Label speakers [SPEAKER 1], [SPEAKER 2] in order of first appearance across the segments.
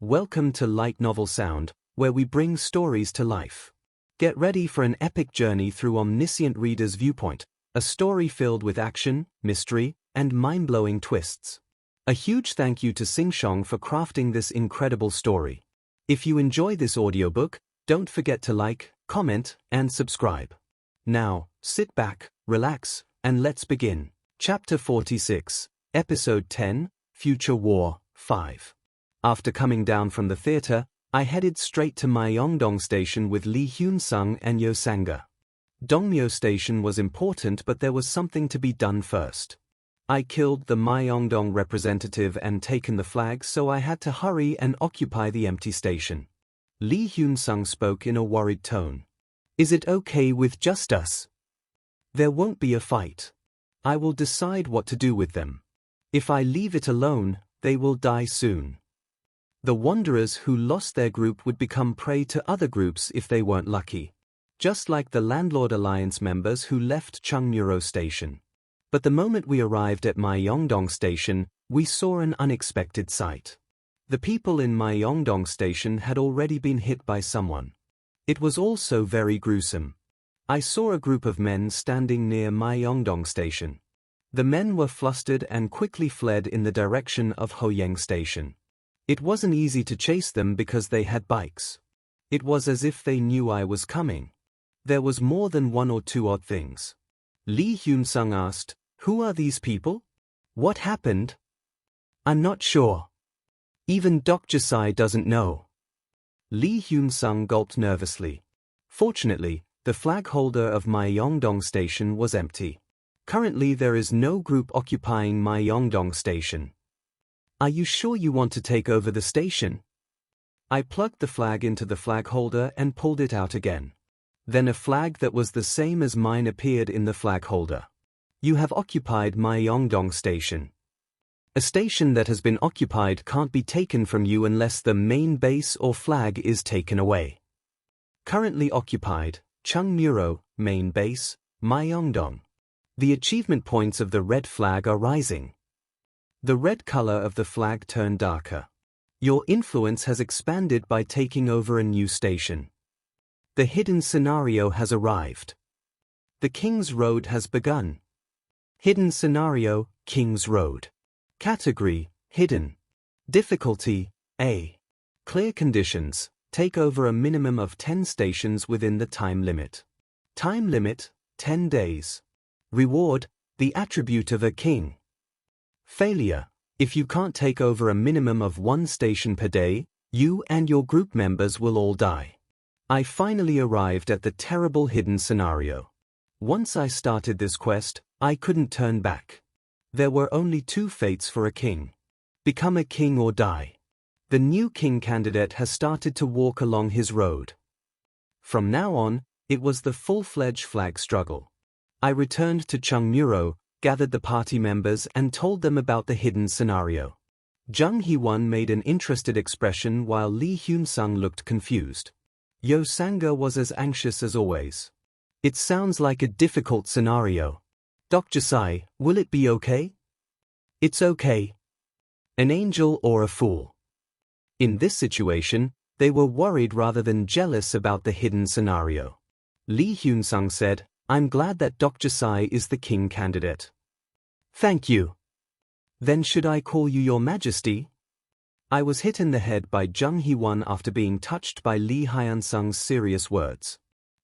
[SPEAKER 1] Welcome to Light Novel Sound, where we bring stories to life. Get ready for an epic journey through Omniscient Reader's Viewpoint, a story filled with action, mystery, and mind-blowing twists. A huge thank you to Sing-Shong for crafting this incredible story. If you enjoy this audiobook, don't forget to like, comment, and subscribe. Now, sit back, relax, and let's begin. Chapter 46, Episode 10, Future War, 5. After coming down from the theater, I headed straight to Myeongdong Station with Lee Hyun-sung and Yo Sang-ga. Dongmyo Station was important, but there was something to be done first. I killed the Myeongdong representative and taken the flag, so I had to hurry and occupy the empty station. Lee Hyun-sung spoke in a worried tone. "Is it okay with just us? There won't be a fight. I will decide what to do with them. If I leave it alone, they will die soon. The wanderers who lost their group would become prey to other groups if they weren't lucky. Just like the Landlord Alliance members who left Chungmuro Station. But the moment we arrived at Myeongdong Station, we saw an unexpected sight. The people in Myeongdong Station had already been hit by someone. It was also very gruesome. I saw a group of men standing near Myeongdong Station. The men were flustered and quickly fled in the direction of Hoyang Station. It wasn't easy to chase them because they had bikes. It was as if they knew I was coming. There was more than one or two odd things. Lee Hyun-sung asked, "Who are these people? What happened?" "I'm not sure. Even Dr. Sai doesn't know." Lee Hyun-sung gulped nervously. Fortunately, the flag holder of Myeongdong Station was empty. Currently there is no group occupying Myeongdong Station. "Are you sure you want to take over the station?" I plugged the flag into the flag holder and pulled it out again. Then a flag that was the same as mine appeared in the flag holder. "You have occupied Myeongdong Station. A station that has been occupied can't be taken from you unless the main base or flag is taken away. Currently occupied, Chungmuro, main base, Myeongdong. The achievement points of the red flag are rising." The red color of the flag turned darker. "Your influence has expanded by taking over a new station. The hidden scenario has arrived. The King's Road has begun." Hidden scenario, King's Road. Category, Hidden. Difficulty, A. Clear conditions, take over a minimum of 10 stations within the time limit. Time limit, 10 days. Reward, the attribute of a king. Failure, if you can't take over a minimum of 1 station per day, you and your group members will all die. I finally arrived at the terrible hidden scenario. Once I started this quest, I couldn't turn back. There were only 2 fates for a king. Become a king or die. The new king candidate has started to walk along his road. From now on, it was the full-fledged flag struggle. I returned to Chungmuro, gathered the party members and told them about the hidden scenario. Jung Hee-won made an interested expression while Lee Hyun-sung looked confused. Yo Sang-ga was as anxious as always. "It sounds like a difficult scenario. Dr. Sai, will it be okay?" "It's okay. An angel or a fool." In this situation, they were worried rather than jealous about the hidden scenario. Lee Hyun-sung said, "I'm glad that Dr. Sai is the king candidate." "Thank you. Then should I call you Your Majesty?" I was hit in the head by Jung Hee-won after being touched by Lee Hyun-sung's serious words.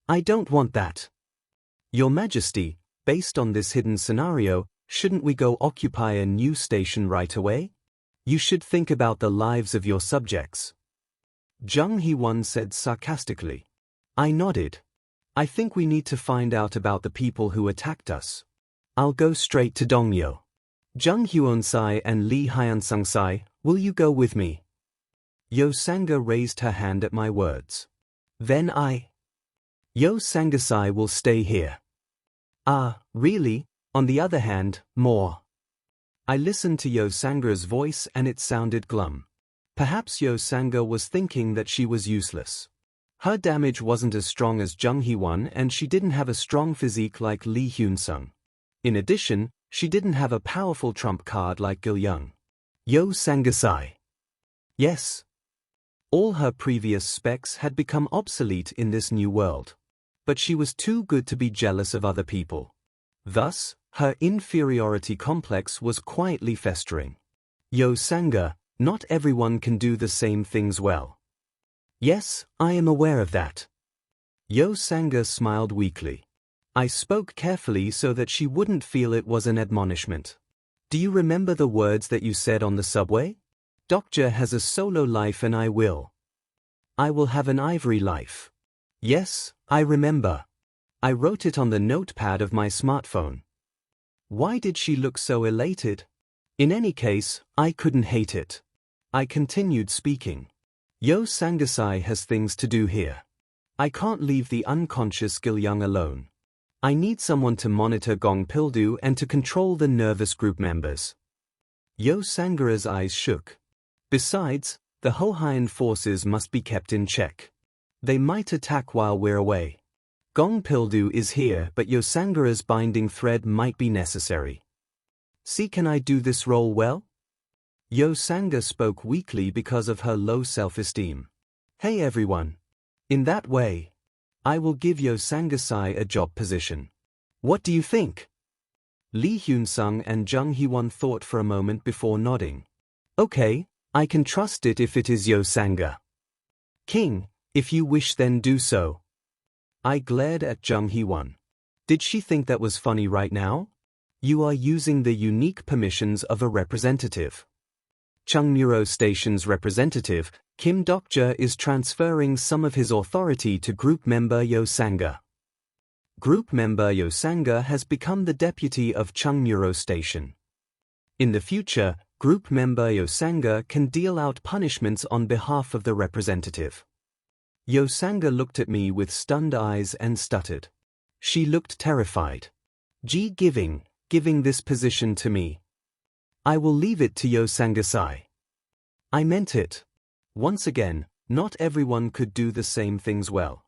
[SPEAKER 1] "I don't want that. Your Majesty, based on this hidden scenario, shouldn't we go occupy a new station right away? You should think about the lives of your subjects." Jung Hee-won said sarcastically. I nodded. "I think we need to find out about the people who attacked us. I'll go straight to Dongmyo. Jung Hyun-sai and Lee Hyun-sung-sai, will you go with me?" Yo Sang-ga raised her hand at my words. "Then Yo Sang-ga-sai will stay here." "Ah, really? On the other hand, more." I listened to Yo Sang-ga's voice and it sounded glum. Perhaps Yo Sang-ga was thinking that she was useless. Her damage wasn't as strong as Jung Hee-won and she didn't have a strong physique like Lee Hyun-sung. In addition, she didn't have a powerful trump card like Gil Young. "Yo Sang-ga-sai." "Yes." All her previous specs had become obsolete in this new world. But she was too good to be jealous of other people. Thus, her inferiority complex was quietly festering. Yo Sangha, not everyone can do the same things well. Yes, I am aware of that. Yo Sangha smiled weakly. I spoke carefully so that she wouldn't feel it was an admonishment. Do you remember the words that you said on the subway? Doctor has a solo life and I will. I will have an ivory life. Yes, I remember. I wrote it on the notepad of my smartphone. Why did she look so elated? In any case, I couldn't hate it. I continued speaking. Yo Sangasai has things to do here. I can't leave the unconscious Gilyung alone. I need someone to monitor Gong Pildu and to control the nervous group members. Yo Sangara's eyes shook. Besides, the Hoheian forces must be kept in check. They might attack while we're away. Gong Pildu is here, but Yo Sangara's binding thread might be necessary. See, can I do this role well? Yo Sangha spoke weakly because of her low self-esteem. Hey everyone. In that way, I will give Yo Sangasai a job position. What do you think? Lee Hyun-sung and Jung Hee-won thought for a moment before nodding. Okay, I can trust it if it is Yo Sangha. King, if you wish then do so. I glared at Jung Hee-won. Did she think that was funny right now? You are using the unique permissions of a representative. Chungmuro Station's representative, Kim Dokja, is transferring some of his authority to group member Yo Sangha. Group member Yo Sangha has become the deputy of Chungmuro Station. In the future, group member Yo Sangha can deal out punishments on behalf of the representative. Yo Sangha looked at me with stunned eyes and stuttered. She looked terrified. Giving this position to me. I will leave it to Yo Sangasai. I meant it. Once again, not everyone could do the same things well.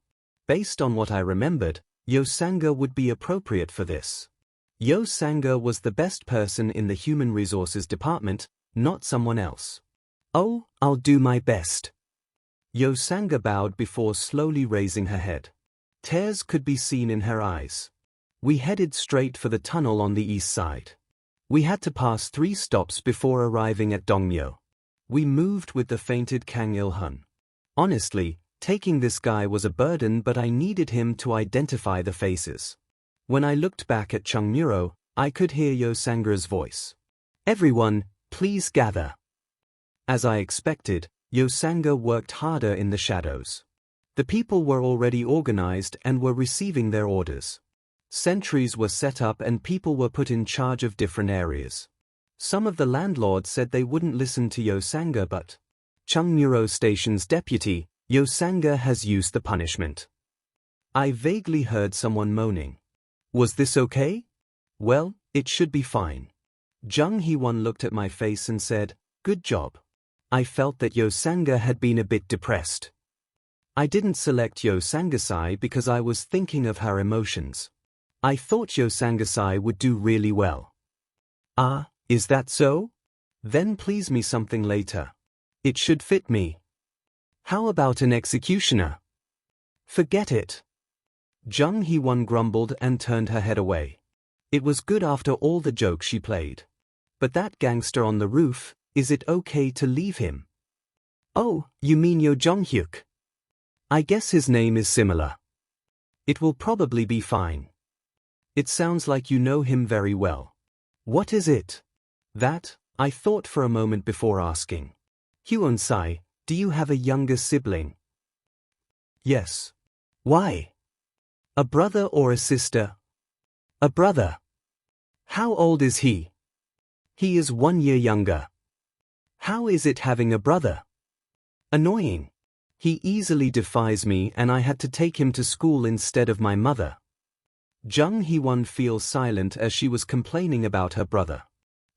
[SPEAKER 1] Based on what I remembered, Yo Sangha would be appropriate for this. Yo Sangha was the best person in the Human Resources Department, not someone else. Oh, I'll do my best. Yo Sangha bowed before slowly raising her head. Tears could be seen in her eyes. We headed straight for the tunnel on the east side. We had to pass 3 stops before arriving at Dongmyo. We moved with the fainted Kang Il-hun. Honestly, taking this guy was a burden, but I needed him to identify the faces. When I looked back at Chungmuro, I could hear Yo Sangha's voice. Everyone, please gather. As I expected, Yo Sangha worked harder in the shadows. The people were already organized and were receiving their orders. Sentries were set up and people were put in charge of different areas. Some of the landlords said they wouldn't listen to Yo Sangha, but Chungmuro Station's deputy, Yo Sangha, has used the punishment. I vaguely heard someone moaning. Was this okay? Well, it should be fine. Jung Hee-won looked at my face and said, good job. I felt that Yo Sangha had been a bit depressed. I didn't select Yo Sangasai because I was thinking of her emotions. I thought Yo Sangasai would do really well. Ah, is that so? Then please me something later. It should fit me. How about an executioner? Forget it. Jung Hee-won grumbled and turned her head away. It was good after all the jokes she played. But that gangster on the roof, is it okay to leave him? Oh, you mean Yo Jong-hyuk? I guess his name is similar. It will probably be fine. It sounds like you know him very well. What is it? That, I thought for a moment before asking. Hyun-sai, do you have a younger sibling? Yes. Why? A brother or a sister? A brother. How old is he? He is 1 year younger. How is it having a brother? Annoying. He easily defies me and I had to take him to school instead of my mother. Jung Hee-won fell silent as she was complaining about her brother.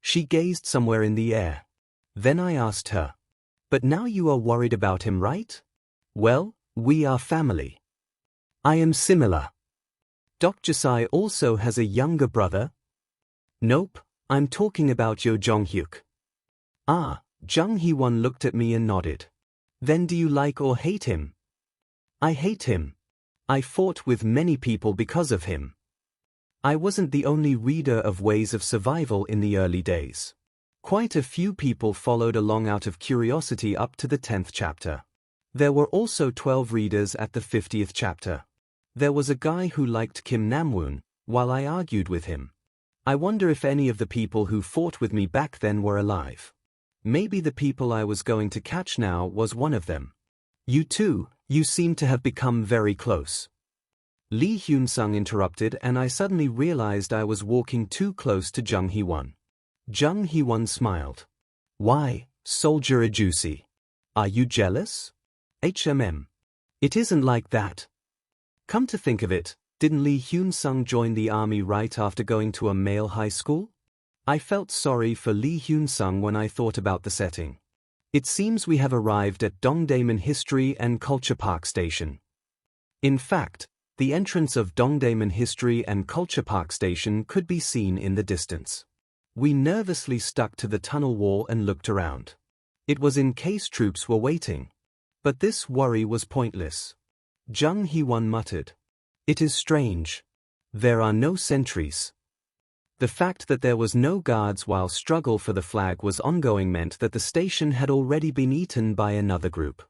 [SPEAKER 1] She gazed somewhere in the air. Then I asked her. But now you are worried about him, right? Well, we are family. I am similar. Dr. Sai also has a younger brother? Nope, I'm talking about Yo Jong-hyuk. Ah, Jung Hee-won looked at me and nodded. Then do you like or hate him? I hate him. I fought with many people because of him. I wasn't the only reader of Ways of Survival in the early days. Quite a few people followed along out of curiosity up to the 10th chapter. There were also 12 readers at the 50th chapter. There was a guy who liked Kim Namwoon, while I argued with him. I wonder if any of the people who fought with me back then were alive. Maybe the people I was going to catch now was one of them. You too, you seem to have become very close. Lee Hyun-sung interrupted, and I suddenly realized I was walking too close to Jung Hee-won. Jung Hee-won smiled. Why, Soldier Ajusi? Are you jealous? HMM. It isn't like that. Come to think of it, didn't Lee Hyun-sung join the army right after going to a male high school? I felt sorry for Lee Hyun-sung when I thought about the setting. It seems we have arrived at Dongdaemun History and Culture Park Station. In fact, the entrance of Dongdaemun History and Culture Park Station could be seen in the distance. We nervously stuck to the tunnel wall and looked around. It was in case troops were waiting. But this worry was pointless. Jung Hee-won muttered. It is strange. There are no sentries. The fact that there was no guards while struggle for the flag was ongoing meant that the station had already been eaten by another group.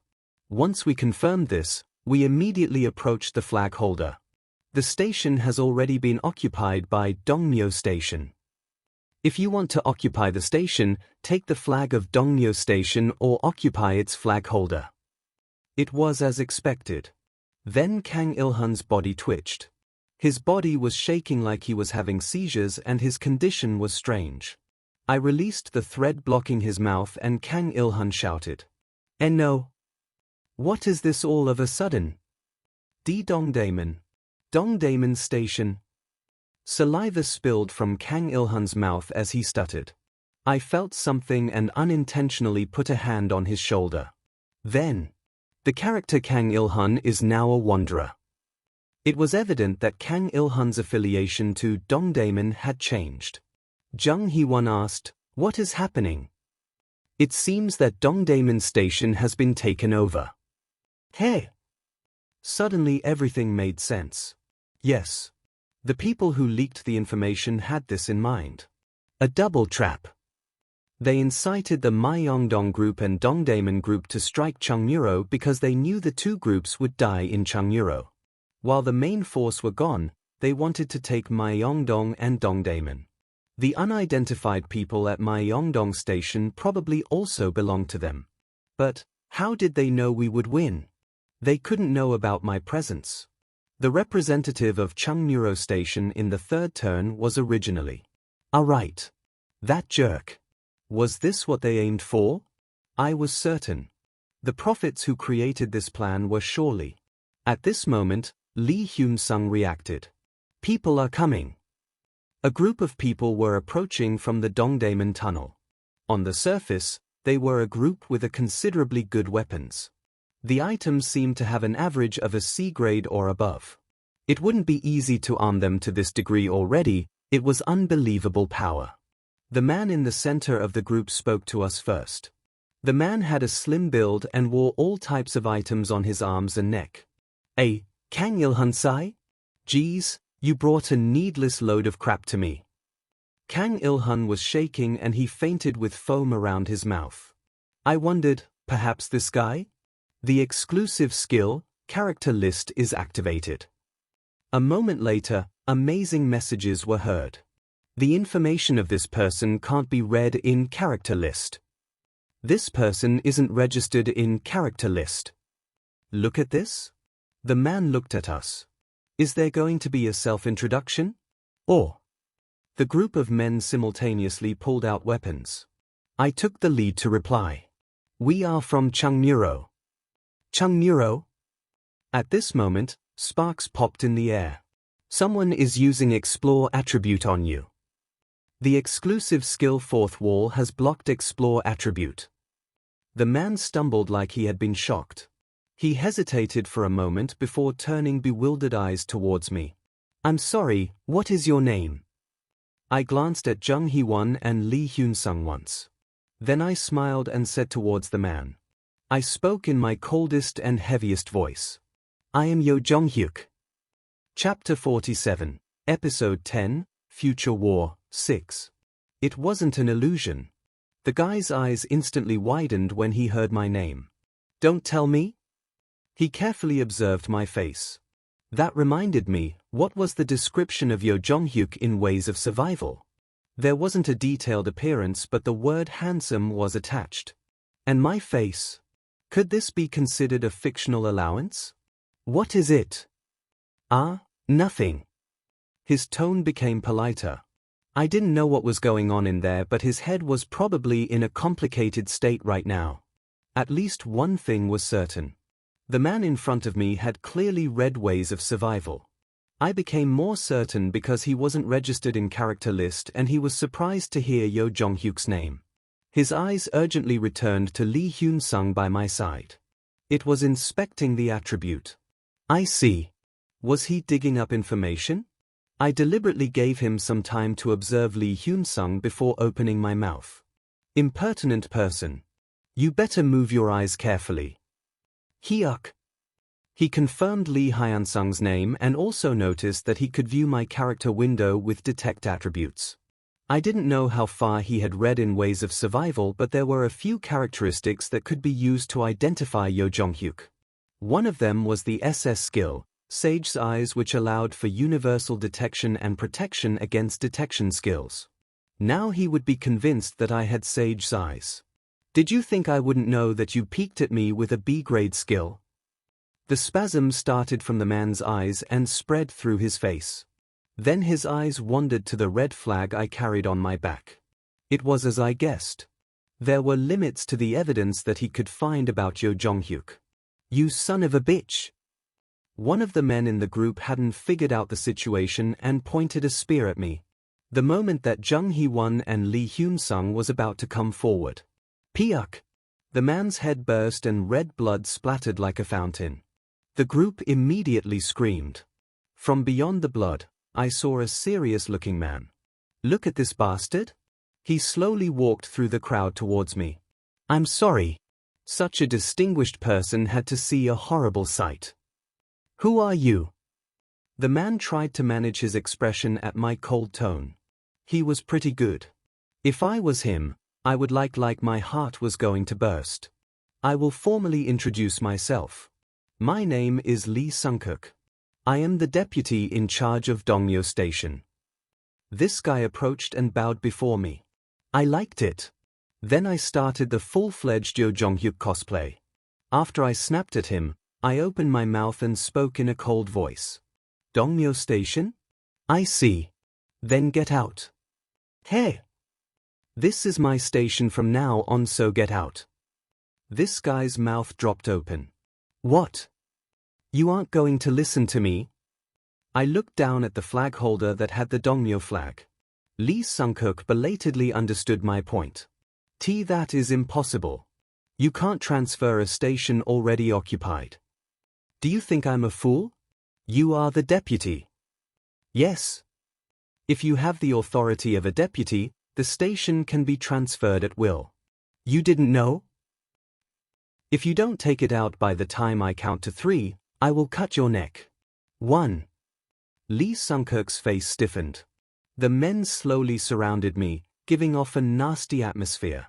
[SPEAKER 1] Once we confirmed this, we immediately approached the flag holder. The station has already been occupied by Dongmyo Station. If you want to occupy the station, take the flag of Dongmyo Station or occupy its flag holder. It was as expected. Then Kang Il-hun's body twitched. His body was shaking like he was having seizures and his condition was strange. I released the thread blocking his mouth and Kang Il-hun shouted. No. What is this all of a sudden? Dongdaemun. Dongdaemun Station. Saliva spilled from Kang Il-hun's mouth as he stuttered. I felt something and unintentionally put a hand on his shoulder. Then, the character Kang Il-hun is now a wanderer. It was evident that Kang Il-hun's affiliation to Dongdaemun had changed. Jung Hee-won asked, what is happening? It seems that Dongdaemun Station has been taken over. Hey! Suddenly everything made sense. Yes. The people who leaked the information had this in mind. A double trap. They incited the Myeongdong group and Dongdaemun group to strike Chungmuro because they knew the two groups would die in Chungmuro. While the main force were gone, they wanted to take Myeongdong and Dongdaemun. The unidentified people at Myeongdong Station probably also belonged to them. But how did they know we would win? They couldn't know about my presence. The representative of Chungmuro Station in the third turn was originally. Right. That jerk. Was this what they aimed for? I was certain. The prophets who created this plan were surely. At this moment, Lee Hyun-sung reacted. People are coming. A group of people were approaching from the Dongdaemun tunnel. On the surface, they were a group with a considerably good weapons. The items seemed to have an average of a C grade or above. It wouldn't be easy to arm them to this degree already, it was unbelievable power. The man in the center of the group spoke to us first. The man had a slim build and wore all types of items on his arms and neck. Kang Il-hun-sai? Geez, you brought a needless load of crap to me. Kang Il-hun was shaking and he fainted with foam around his mouth. I wondered, perhaps this guy? The exclusive skill, character list is activated. A moment later, amazing messages were heard. The information of this person can't be read in character list. This person isn't registered in character list. Look at this. The man looked at us. Is there going to be a self-introduction? Or? The group of men simultaneously pulled out weapons. I took the lead to reply. We are from Chungmuro. Chungmuro? At this moment, sparks popped in the air. Someone is using Explore attribute on you. The exclusive skill fourth wall has blocked Explore attribute. The man stumbled like he had been shocked. He hesitated for a moment before turning bewildered eyes towards me. I'm sorry, what is your name? I glanced at Jung Hee-won and Lee Hyun-sung once. Then I smiled and said towards the man. I spoke in my coldest and heaviest voice. I am Yo Jong-hyuk. Chapter 47, Episode 10, Future War, 6. It wasn't an illusion. The guy's eyes instantly widened when he heard my name. Don't tell me? He carefully observed my face. That reminded me, what was the description of Yo Jong-hyuk in Ways of Survival? There wasn't a detailed appearance, but the word handsome was attached. And my face? Could this be considered a fictional allowance? What is it? Nothing. His tone became politer. I didn't know what was going on in there, but his head was probably in a complicated state right now. At least one thing was certain. The man in front of me had clearly read Ways of Survival. I became more certain because he wasn't registered in character list, and he was surprised to hear Yo Jong-hyuk's name. His eyes urgently returned to Lee Hyun-sung by my side. It was inspecting the attribute. I see. Was he digging up information? I deliberately gave him some time to observe Lee Hyun-sung before opening my mouth. Impertinent person. You better move your eyes carefully. Hyuk. He confirmed Lee Hyun-sung's name and also noticed that he could view my character window with detect attributes. I didn't know how far he had read in Ways of Survival, but there were a few characteristics that could be used to identify Yo Jong-hyuk. One of them was the SS skill, Sage's Eyes, which allowed for universal detection and protection against detection skills. Now he would be convinced that I had Sage's Eyes. Did you think I wouldn't know that you peeked at me with a B-grade skill? The spasm started from the man's eyes and spread through his face. Then his eyes wandered to the red flag I carried on my back. It was as I guessed. There were limits to the evidence that he could find about Yo Jong-hyuk. You son of a bitch! One of the men in the group hadn't figured out the situation and pointed a spear at me. The moment that Jung Hee-won and Lee Hyun-sung was about to come forward. Pyuk! The man's head burst and red blood splattered like a fountain. The group immediately screamed. From beyond the blood, I saw a serious-looking man. Look at this bastard? He slowly walked through the crowd towards me. I'm sorry. Such a distinguished person had to see a horrible sight. Who are you? The man tried to manage his expression at my cold tone. He was pretty good. If I was him, I would like my heart was going to burst. I will formally introduce myself. My name is Lee Sung-hyuk. I am the deputy in charge of Dongmyo Station. This guy approached and bowed before me. I liked it. Then I started the full-fledged Yo Jong-hyuk cosplay. After I snapped at him, I opened my mouth and spoke in a cold voice. Dongmyo Station? I see. Then get out. Hey! This is my station from now on, so get out. This guy's mouth dropped open. What? You aren't going to listen to me? I looked down at the flag holder that had the Dongmyo flag. Lee Sung-hyuk belatedly understood my point. That is impossible. You can't transfer a station already occupied. Do you think I'm a fool? You are the deputy. Yes. If you have the authority of a deputy, the station can be transferred at will. You didn't know? If you don't take it out by the time I count to 3, I will cut your neck. 1. Lee Sung-hyuk's face stiffened. The men slowly surrounded me, giving off a nasty atmosphere.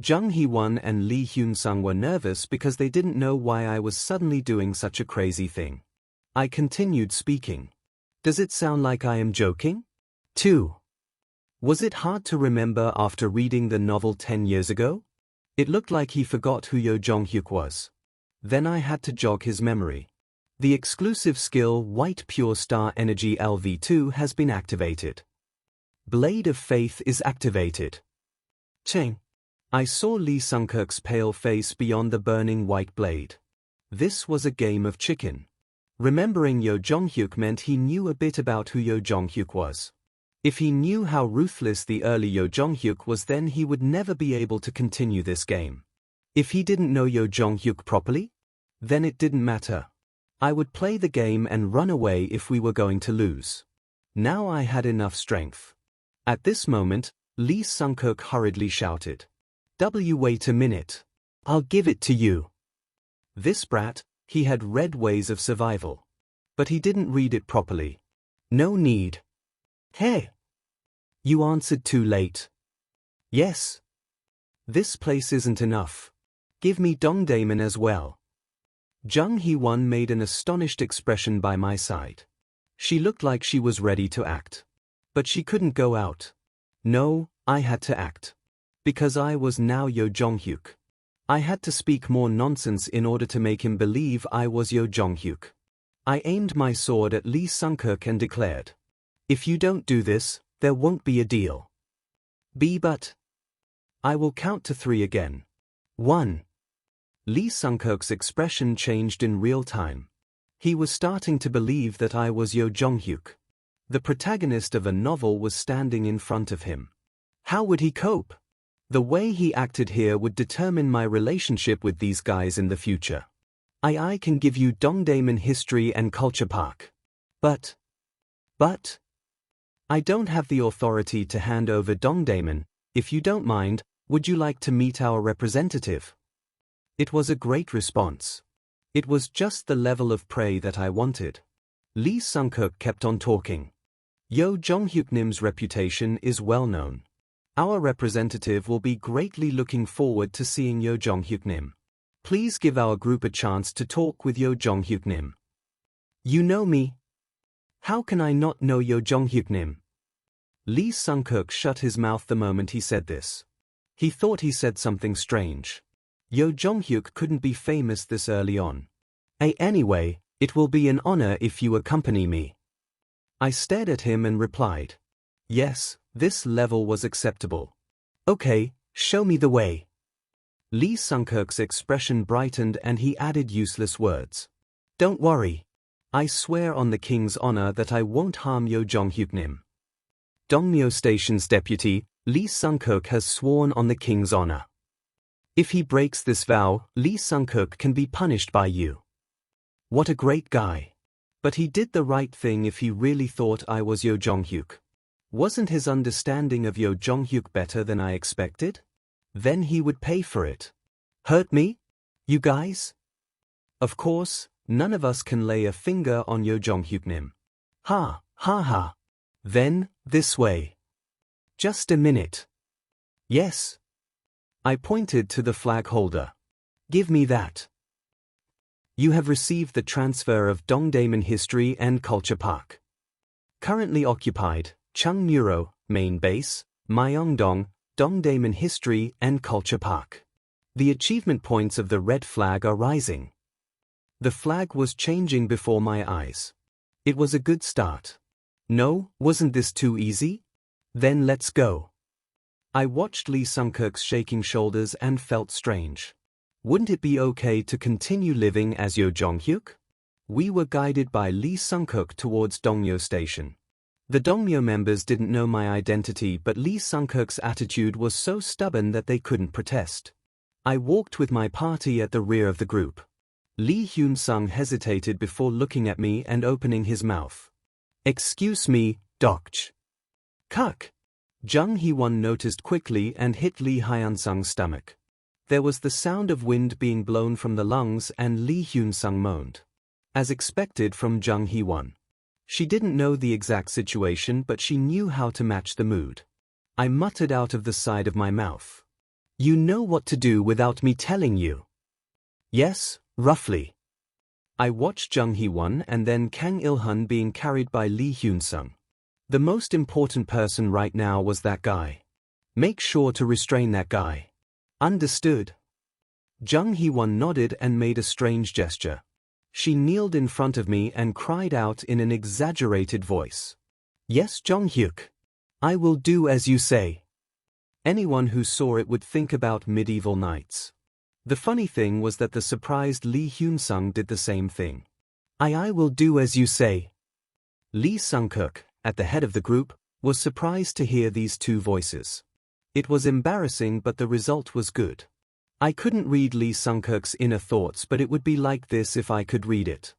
[SPEAKER 1] Jung Hee-won and Lee Hyun-sung were nervous because they didn't know why I was suddenly doing such a crazy thing. I continued speaking. Does it sound like I am joking? 2. Was it hard to remember after reading the novel 10 years ago? It looked like he forgot who Yo Jong-hyuk was. Then I had to jog his memory. The exclusive skill White Pure Star Energy LV2 has been activated. Blade of Faith is activated. Cheng. I saw Lee Sung-hyuk's pale face beyond the burning white blade. This was a game of chicken. Remembering Yo Jong-hyuk meant he knew a bit about who Yo Jong-hyuk was. If he knew how ruthless the early Yo Jong-hyuk was, then he would never be able to continue this game. If he didn't know Yo Jong-hyuk properly, then it didn't matter. I would play the game and run away if we were going to lose. Now I had enough strength. At this moment, Lee Sung-hyuk hurriedly shouted. Wait a minute. I'll give it to you. This brat, he had read Ways of Survival. But he didn't read it properly. No need. Hey! You answered too late. Yes. This place isn't enough. Give me Dong Damon as well. Jung Hee-won made an astonished expression by my side. She looked like she was ready to act. But she couldn't go out. No, I had to act. Because I was now Yo Jong-hyuk. I had to speak more nonsense in order to make him believe I was Yo Jong-hyuk. I aimed my sword at Lee Sung-keuk and declared, "If you don't do this, there won't be a deal." But I will count to 3 again. 1. Lee Sung-keuk's expression changed in real time. He was starting to believe that I was Yo Jong-hyuk. The protagonist of a novel was standing in front of him. How would he cope? The way he acted here would determine my relationship with these guys in the future. I can give you Dongdaemun History and Culture Park. But I don't have the authority to hand over Dongdaemun. If you don't mind, would you like to meet our representative? It was a great response. It was just the level of prey that I wanted. Lee Sung-keuk kept on talking. Yo Jong-hyuk-nim's reputation is well known. Our representative will be greatly looking forward to seeing Yo Jong-hyuk-nim. Please give our group a chance to talk with Yo Jong-hyuk-nim. You know me? How can I not know Yo Jong-hyuk-nim? Lee Sung-keuk shut his mouth the moment he said this. He thought he said something strange. Yo Jong-hyuk couldn't be famous this early on. Anyway, it will be an honor if you accompany me. I stared at him and replied. Yes, this level was acceptable. Okay, show me the way. Lee Sung-keuk's expression brightened and he added useless words. Don't worry. I swear on the king's honor that I won't harm Yo Jong-hyuk-nim. Dongmyo Station's deputy, Lee Sung-keuk, has sworn on the king's honor. If he breaks this vow, Lee Sung-keuk can be punished by you. What a great guy. But he did the right thing if he really thought I was Yo Jong-hyuk. Wasn't his understanding of Yo Jong-hyuk better than I expected? Then he would pay for it. Hurt me? You guys? Of course, none of us can lay a finger on Yo Jong-hyuk-nim. Ha, ha ha. Then, this way. Just a minute. Yes. I pointed to the flag holder. Give me that. You have received the transfer of Dongdaemun History and Culture Park. Currently occupied, Chungmuro, Main Base, Myeongdong, Dongdaemun History and Culture Park. The achievement points of the red flag are rising. The flag was changing before my eyes. It was a good start. No, wasn't this too easy? Then let's go. I watched Lee Sung-keuk's shaking shoulders and felt strange. Wouldn't it be okay to continue living as Yo Jong-hyuk? We were guided by Lee Sung-keuk towards Dongmyo Station. The Dongmyo members didn't know my identity, but Lee Sung-keuk's attitude was so stubborn that they couldn't protest. I walked with my party at the rear of the group. Lee Hyun-sung hesitated before looking at me and opening his mouth. Excuse me, Dokch. Kuk. Jung Hee-won noticed quickly and hit Lee Hyun-sung's stomach. There was the sound of wind being blown from the lungs and Lee Hyun-sung moaned. As expected from Jung Hee-won. She didn't know the exact situation, but she knew how to match the mood. I muttered out of the side of my mouth. You know what to do without me telling you. Yes, roughly. I watched Jung Hee-won and then Kang Il-hun being carried by Lee Hyun-sung. The most important person right now was that guy. Make sure to restrain that guy. Understood. Jung Hee-won nodded and made a strange gesture. She kneeled in front of me and cried out in an exaggerated voice. Yes, Jong-hyuk. I will do as you say. Anyone who saw it would think about medieval knights. The funny thing was that the surprised Lee Hyun-sung did the same thing. I will do as you say. Lee Sung-keuk, at the head of the group, was surprised to hear these two voices. It was embarrassing, but the result was good. I couldn't read Lee Sung-keuk's inner thoughts, but it would be like this if I could read it.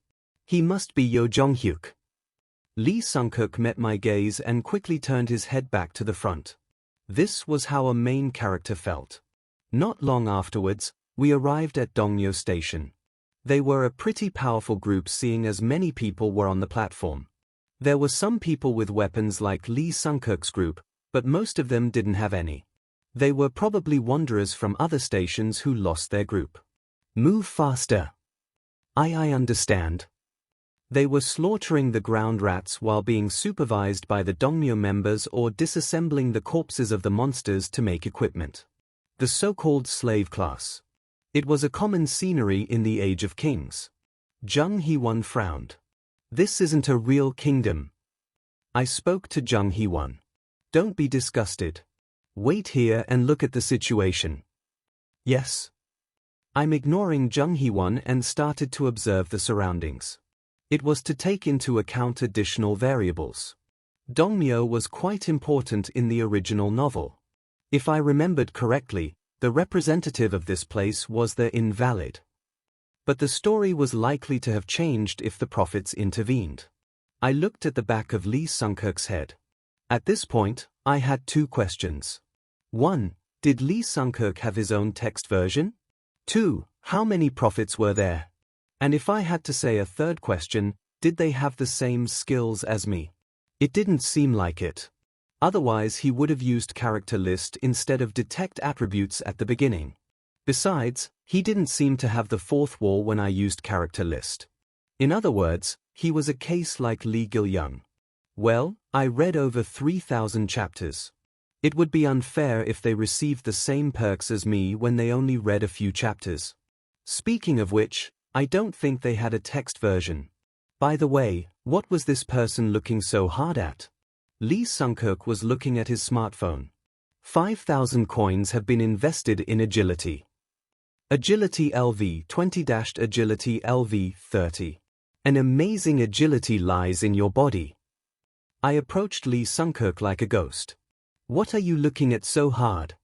[SPEAKER 1] He must be Yo Jong-hyuk. Lee Sung-keuk met my gaze and quickly turned his head back to the front. This was how a main character felt. Not long afterwards, we arrived at Dongmyo Station. They were a pretty powerful group seeing as many people were on the platform. There were some people with weapons like Lee Sung-keuk's group, but most of them didn't have any. They were probably wanderers from other stations who lost their group. Move faster. I understand. They were slaughtering the ground rats while being supervised by the Dongmyo members or disassembling the corpses of the monsters to make equipment. The so-called slave class. It was a common scenery in the Age of Kings. Jung Hee-won frowned. This isn't a real kingdom. I spoke to Jung Hee-won. Don't be disgusted. Wait here and look at the situation. Yes. I'm ignoring Jung Hee-won and started to observe the surroundings. It was to take into account additional variables. Dongmyo was quite important in the original novel. If I remembered correctly, the representative of this place was the invalid. But the story was likely to have changed if the prophets intervened. I looked at the back of Lee Sung-keuk's head. At this point, I had two questions. 1. Did Lee Sung-keuk have his own text version? 2. How many prophets were there? And if I had to say a third question, did they have the same skills as me? It didn't seem like it. Otherwise he would have used character list instead of detect attributes at the beginning. Besides, he didn't seem to have the fourth wall when I used character list. In other words, he was a case like Lee Gil-young. Well, I read over 3,000 chapters. It would be unfair if they received the same perks as me when they only read a few chapters. Speaking of which, I don't think they had a text version. By the way, what was this person looking so hard at? Lee Sung-keuk was looking at his smartphone. 5,000 coins have been invested in agility. Agility LV 20-agility LV 30. An amazing agility lies in your body. I approached Lee Sung-keuk like a ghost. What are you looking at so hard?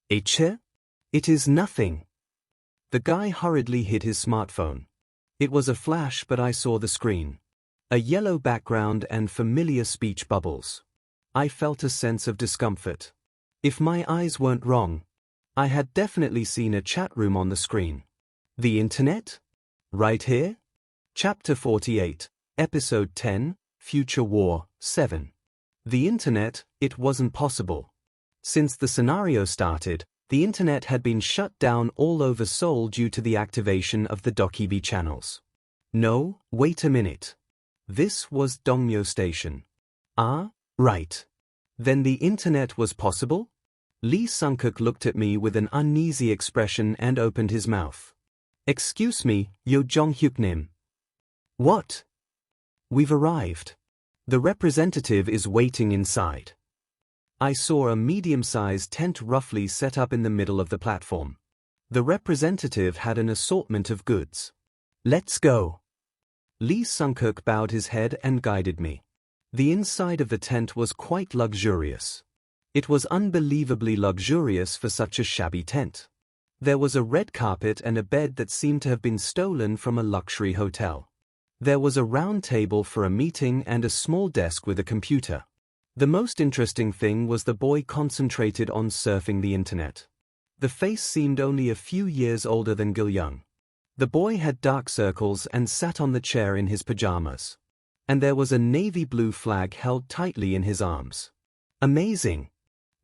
[SPEAKER 1] It is nothing. The guy hurriedly hid his smartphone. It was a flash, but I saw the screen. A yellow background and familiar speech bubbles. I felt a sense of discomfort. If my eyes weren't wrong, I had definitely seen a chat room on the screen. The internet? Right here? Chapter 48, Episode 10, Future War, 7. The internet, it wasn't possible. Since the scenario started, the internet had been shut down all over Seoul due to the activation of the Dokkaebi channels. No, wait a minute. This was Dongmyo Station. Ah, right. Then the internet was possible? Lee Sung-keuk looked at me with an uneasy expression and opened his mouth. Excuse me, Yo Jong-hyuk-nim. What? We've arrived. The representative is waiting inside. I saw a medium-sized tent roughly set up in the middle of the platform. The representative had an assortment of goods. Let's go. Lee Sung-keuk bowed his head and guided me. The inside of the tent was quite luxurious. It was unbelievably luxurious for such a shabby tent. There was a red carpet and a bed that seemed to have been stolen from a luxury hotel. There was a round table for a meeting and a small desk with a computer. The most interesting thing was the boy concentrated on surfing the internet. The face seemed only a few years older than Gil-young. The boy had dark circles and sat on the chair in his pajamas. And there was a navy blue flag held tightly in his arms. Amazing!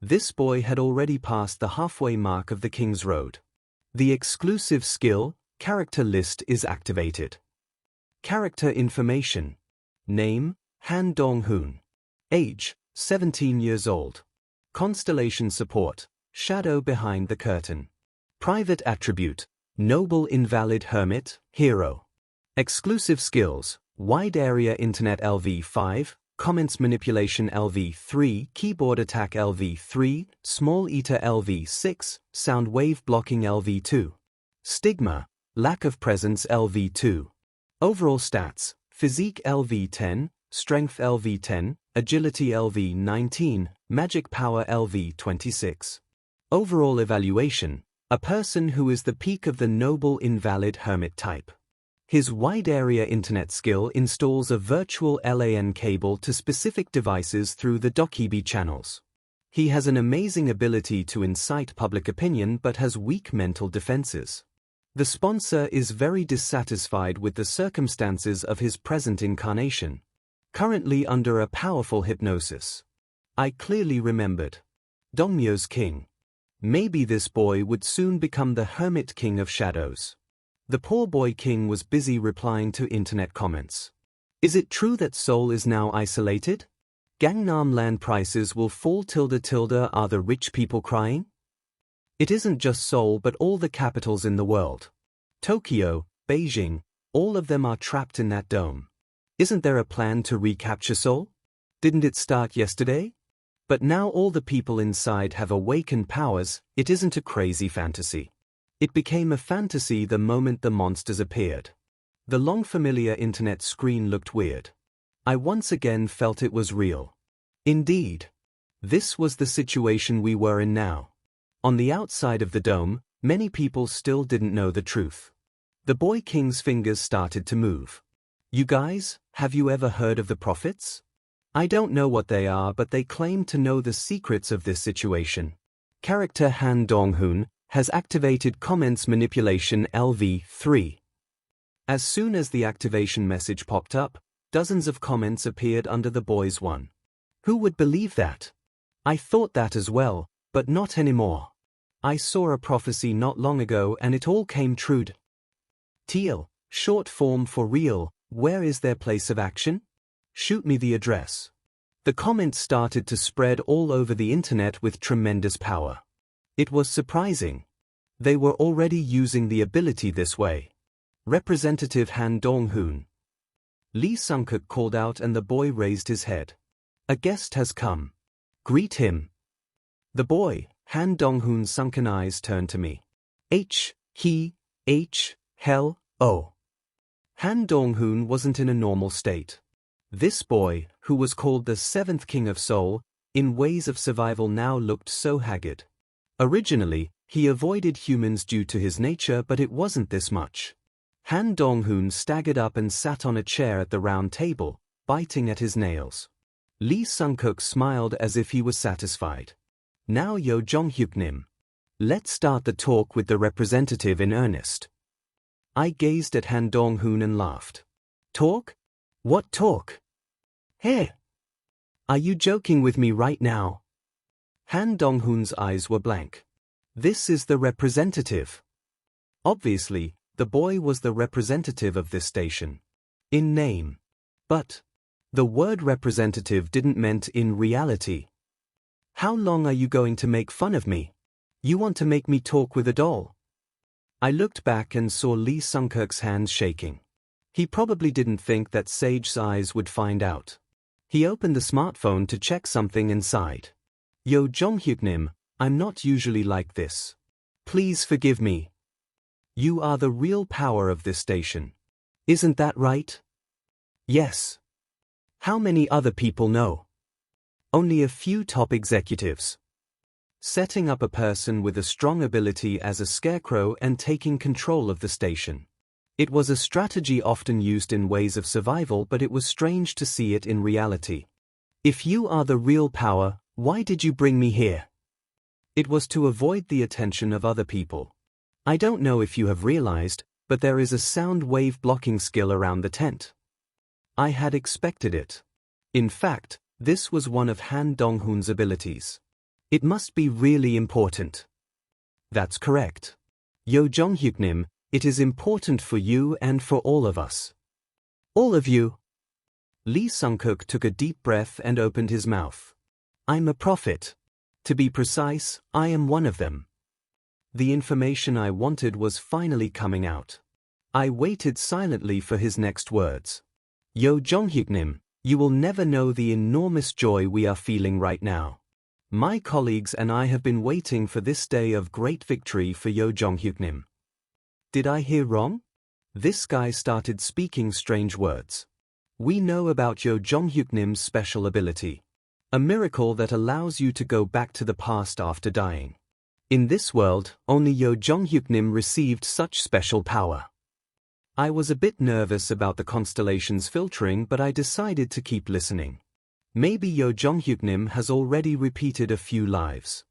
[SPEAKER 1] This boy had already passed the halfway mark of the King's Road. The exclusive skill, character list, is activated. Character information. Name, Han Dong-hoon. Age, 17 years old. Constellation support, shadow behind the curtain. Private attribute, noble invalid hermit, hero. Exclusive skills, wide area internet LV5, comments manipulation LV3, keyboard attack LV3, small eater LV6, sound wave blocking LV2. Stigma, lack of presence LV2. Overall stats, physique LV10, strength LV10, agility LV19, magic power LV26. Overall evaluation, a person who is the peak of the noble invalid hermit type. His wide area internet skill installs a virtual LAN cable to specific devices through the Dokkaebi channels. He has an amazing ability to incite public opinion but has weak mental defenses. The sponsor is very dissatisfied with the circumstances of his present incarnation, currently under a powerful hypnosis. I clearly remembered. Dongmyo's king. Maybe this boy would soon become the hermit king of shadows. The poor boy king was busy replying to internet comments. Is it true that Seoul is now isolated? Gangnam land prices will fall ... Are the rich people crying? It isn't just Seoul but all the capitals in the world. Tokyo, Beijing, all of them are trapped in that dome. Isn't there a plan to recapture Seoul? Didn't it start yesterday? But now all the people inside have awakened powers. It isn't a crazy fantasy. It became a fantasy the moment the monsters appeared. The long familiar internet screen looked weird. I once again felt it was real. Indeed. This was the situation we were in now. On the outside of the dome, many people still didn't know the truth. The boy king's fingers started to move. You guys, have you ever heard of the prophets? I don't know what they are, but they claim to know the secrets of this situation. Character Han Dong-hoon has activated comments manipulation LV3. As soon as the activation message popped up, dozens of comments appeared under the boy's one. Who would believe that? I thought that as well, but not anymore. I saw a prophecy not long ago and it all came true. Teal, short form for real, where is their place of action? Shoot me the address. The comments started to spread all over the internet with tremendous power. It was surprising. They were already using the ability this way. Representative Han Dong-hoon. Lee Sung-kuk called out and the boy raised his head. A guest has come. Greet him. The boy, Han Dong-hoon's sunken eyes turned to me. Hell, oh. Han Dong-hoon wasn't in a normal state. This boy, who was called the seventh king of Seoul, in ways of survival now looked so haggard. Originally, he avoided humans due to his nature, but it wasn't this much. Han Dong-hoon staggered up and sat on a chair at the round table, biting at his nails. Lee Sung-kuk smiled as if he was satisfied. Now Yo Jong-hyuk-nim. Let's start the talk with the representative in earnest. I gazed at Han Dong-hoon and laughed. Talk? What talk? Hey! Are you joking with me right now? Han Dong-hoon's eyes were blank. This is the representative. Obviously, the boy was the representative of this station. In name. But the word representative didn't meant in reality. How long are you going to make fun of me? You want to make me talk with a doll? I looked back and saw Lee Sung-kuk's hands shaking. He probably didn't think that Sage's eyes would find out. He opened the smartphone to check something inside. Yo Jong-hyuk-nim, I'm not usually like this. Please forgive me. You are the real power of this station. Isn't that right? Yes. How many other people know? Only a few top executives. Setting up a person with a strong ability as a scarecrow and taking control of the station. It was a strategy often used in ways of survival, but it was strange to see it in reality. If you are the real power, why did you bring me here? It was to avoid the attention of other people. I don't know if you have realized, but there is a sound wave blocking skill around the tent. I had expected it. In fact, this was one of Han Dong-hoon's abilities. It must be really important. That's correct. Yo Jong-hyuk-nim, it is important for you and for all of us. All of you? Lee Sung-kuk took a deep breath and opened his mouth. I'm a prophet. To be precise, I am one of them. The information I wanted was finally coming out. I waited silently for his next words. Yo Jong-hyuk-nim, you will never know the enormous joy we are feeling right now. My colleagues and I have been waiting for this day of great victory for Yo Jong-hyuk-nim. Did I hear wrong? This guy started speaking strange words. We know about Yo Jong-hyuk-nim's special ability. A miracle that allows you to go back to the past after dying. In this world, only Yo Jong-hyuk-nim received such special power. I was a bit nervous about the constellations filtering, but I decided to keep listening. Maybe Yo Jong-hyuk-nim has already repeated a few lives.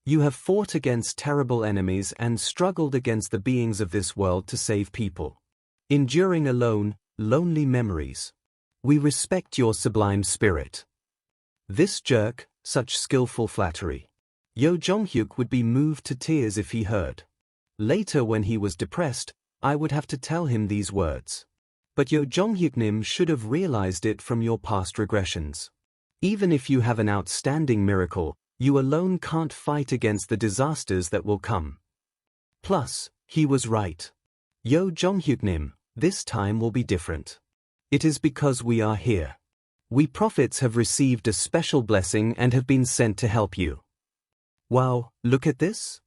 [SPEAKER 1] You have fought against terrible enemies and struggled against the beings of this world to save people. Enduring alone, lonely memories. We respect your sublime spirit. This jerk, such skillful flattery. Yo Jong-hyuk would be moved to tears if he heard. Later when he was depressed, I would have to tell him these words. But Yo Jong-hyuk-nim should have realized it from your past regressions. Even if you have an outstanding miracle, you alone can't fight against the disasters that will come. Plus, he was right. Yo Jong-hyuk-nim, this time will be different. It is because we are here. We prophets have received a special blessing and have been sent to help you. Wow, look at this?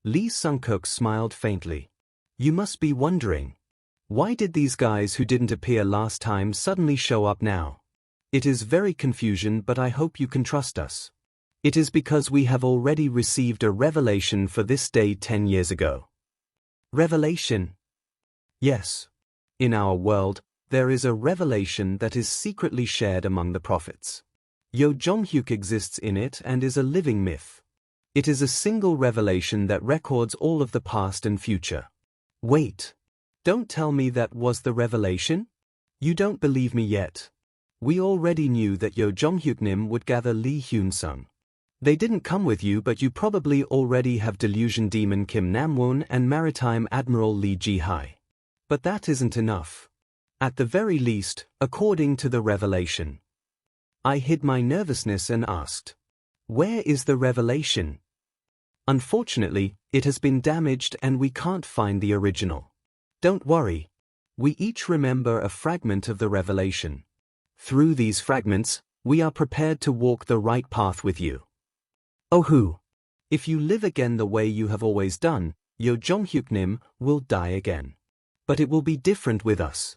[SPEAKER 1] Lee Sung-kook smiled faintly. You must be wondering. Why did these guys who didn't appear last time suddenly show up now? It is very confusion, but I hope you can trust us. It is because we have already received a revelation for this day 10 years ago. Revelation? Yes. In our world, there is a revelation that is secretly shared among the prophets. Yo Jong-hyuk exists in it and is a living myth. It is a single revelation that records all of the past and future. Wait. Don't tell me that was the revelation? You don't believe me yet. We already knew that Yo Jong-hyuk-nim would gather Lee Hyun-sung. They didn't come with you, but you probably already have delusion demon Kim Nam-won and maritime admiral Lee Ji-hai. But that isn't enough. At the very least, according to the revelation. I hid my nervousness and asked, where is the revelation? Unfortunately, it has been damaged and we can't find the original. Don't worry. We each remember a fragment of the revelation. Through these fragments, we are prepared to walk the right path with you. Oh, if you live again the way you have always done, Yo Jong-hyuk-nim will die again. But it will be different with us.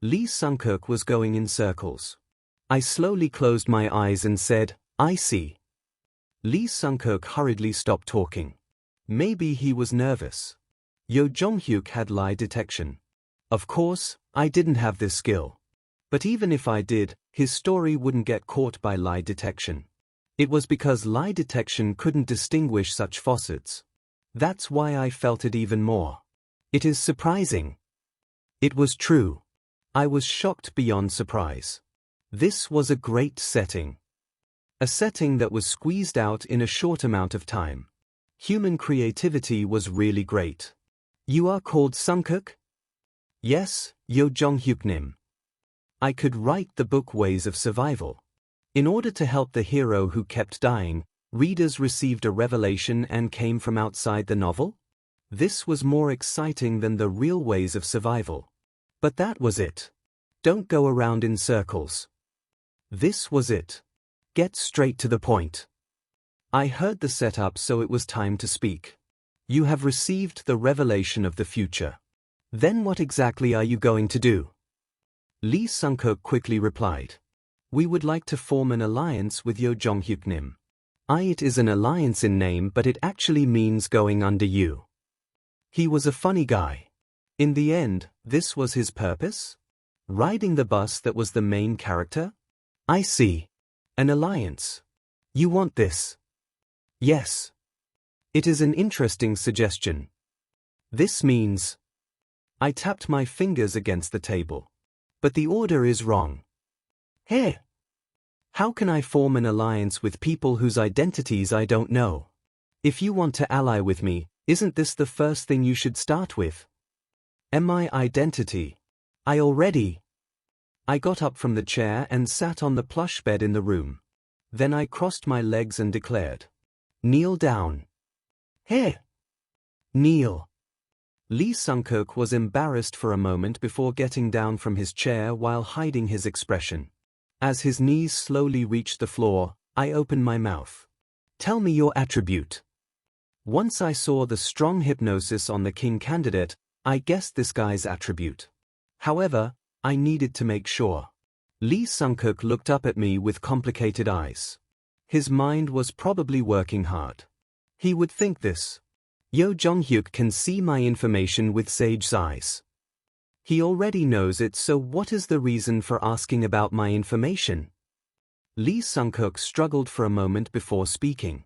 [SPEAKER 1] Lee Sung-kook was going in circles. I slowly closed my eyes and said, I see. Lee Sung-kook hurriedly stopped talking. Maybe he was nervous. Yo Jong-hyuk had lie detection. Of course, I didn't have this skill. But even if I did, his story wouldn't get caught by lie detection. It was because lie detection couldn't distinguish such facets. That's why I felt it even more. It is surprising. It was true. I was shocked beyond surprise. This was a great setting. A setting that was squeezed out in a short amount of time. Human creativity was really great. You are called Sung-kook? Yes, Yo Jong-hyuk-nim. I could write the book Ways of Survival. In order to help the hero who kept dying, readers received a revelation and came from outside the novel? This was more exciting than the real Ways of Survival. But that was it. Don't go around in circles. This was it. Get straight to the point. I heard the setup, so it was time to speak. You have received the revelation of the future. Then what exactly are you going to do? Lee Sung-kook quickly replied. We would like to form an alliance with Yo Jong-hyuk-nim. It is an alliance in name, but it actually means going under you. He was a funny guy. In the end, this was his purpose? Riding the bus that was the main character? I see. An alliance. You want this? Yes. It is an interesting suggestion. This means... I tapped my fingers against the table. But the order is wrong. Hey! How can I form an alliance with people whose identities I don't know? If you want to ally with me, isn't this the first thing you should start with? My identity. I got up from the chair and sat on the plush bed in the room. Then I crossed my legs and declared, kneel down. Hey! Kneel. Lee Sung-kook was embarrassed for a moment before getting down from his chair while hiding his expression. As his knees slowly reached the floor, I opened my mouth. Tell me your attribute. Once I saw the strong hypnosis on the king candidate, I guessed this guy's attribute. However, I needed to make sure. Lee Sung-kook looked up at me with complicated eyes. His mind was probably working hard. He would think this. Yo Jong-hyuk can see my information with Sage's eyes. He already knows it, so what is the reason for asking about my information? Lee Sung-kook struggled for a moment before speaking.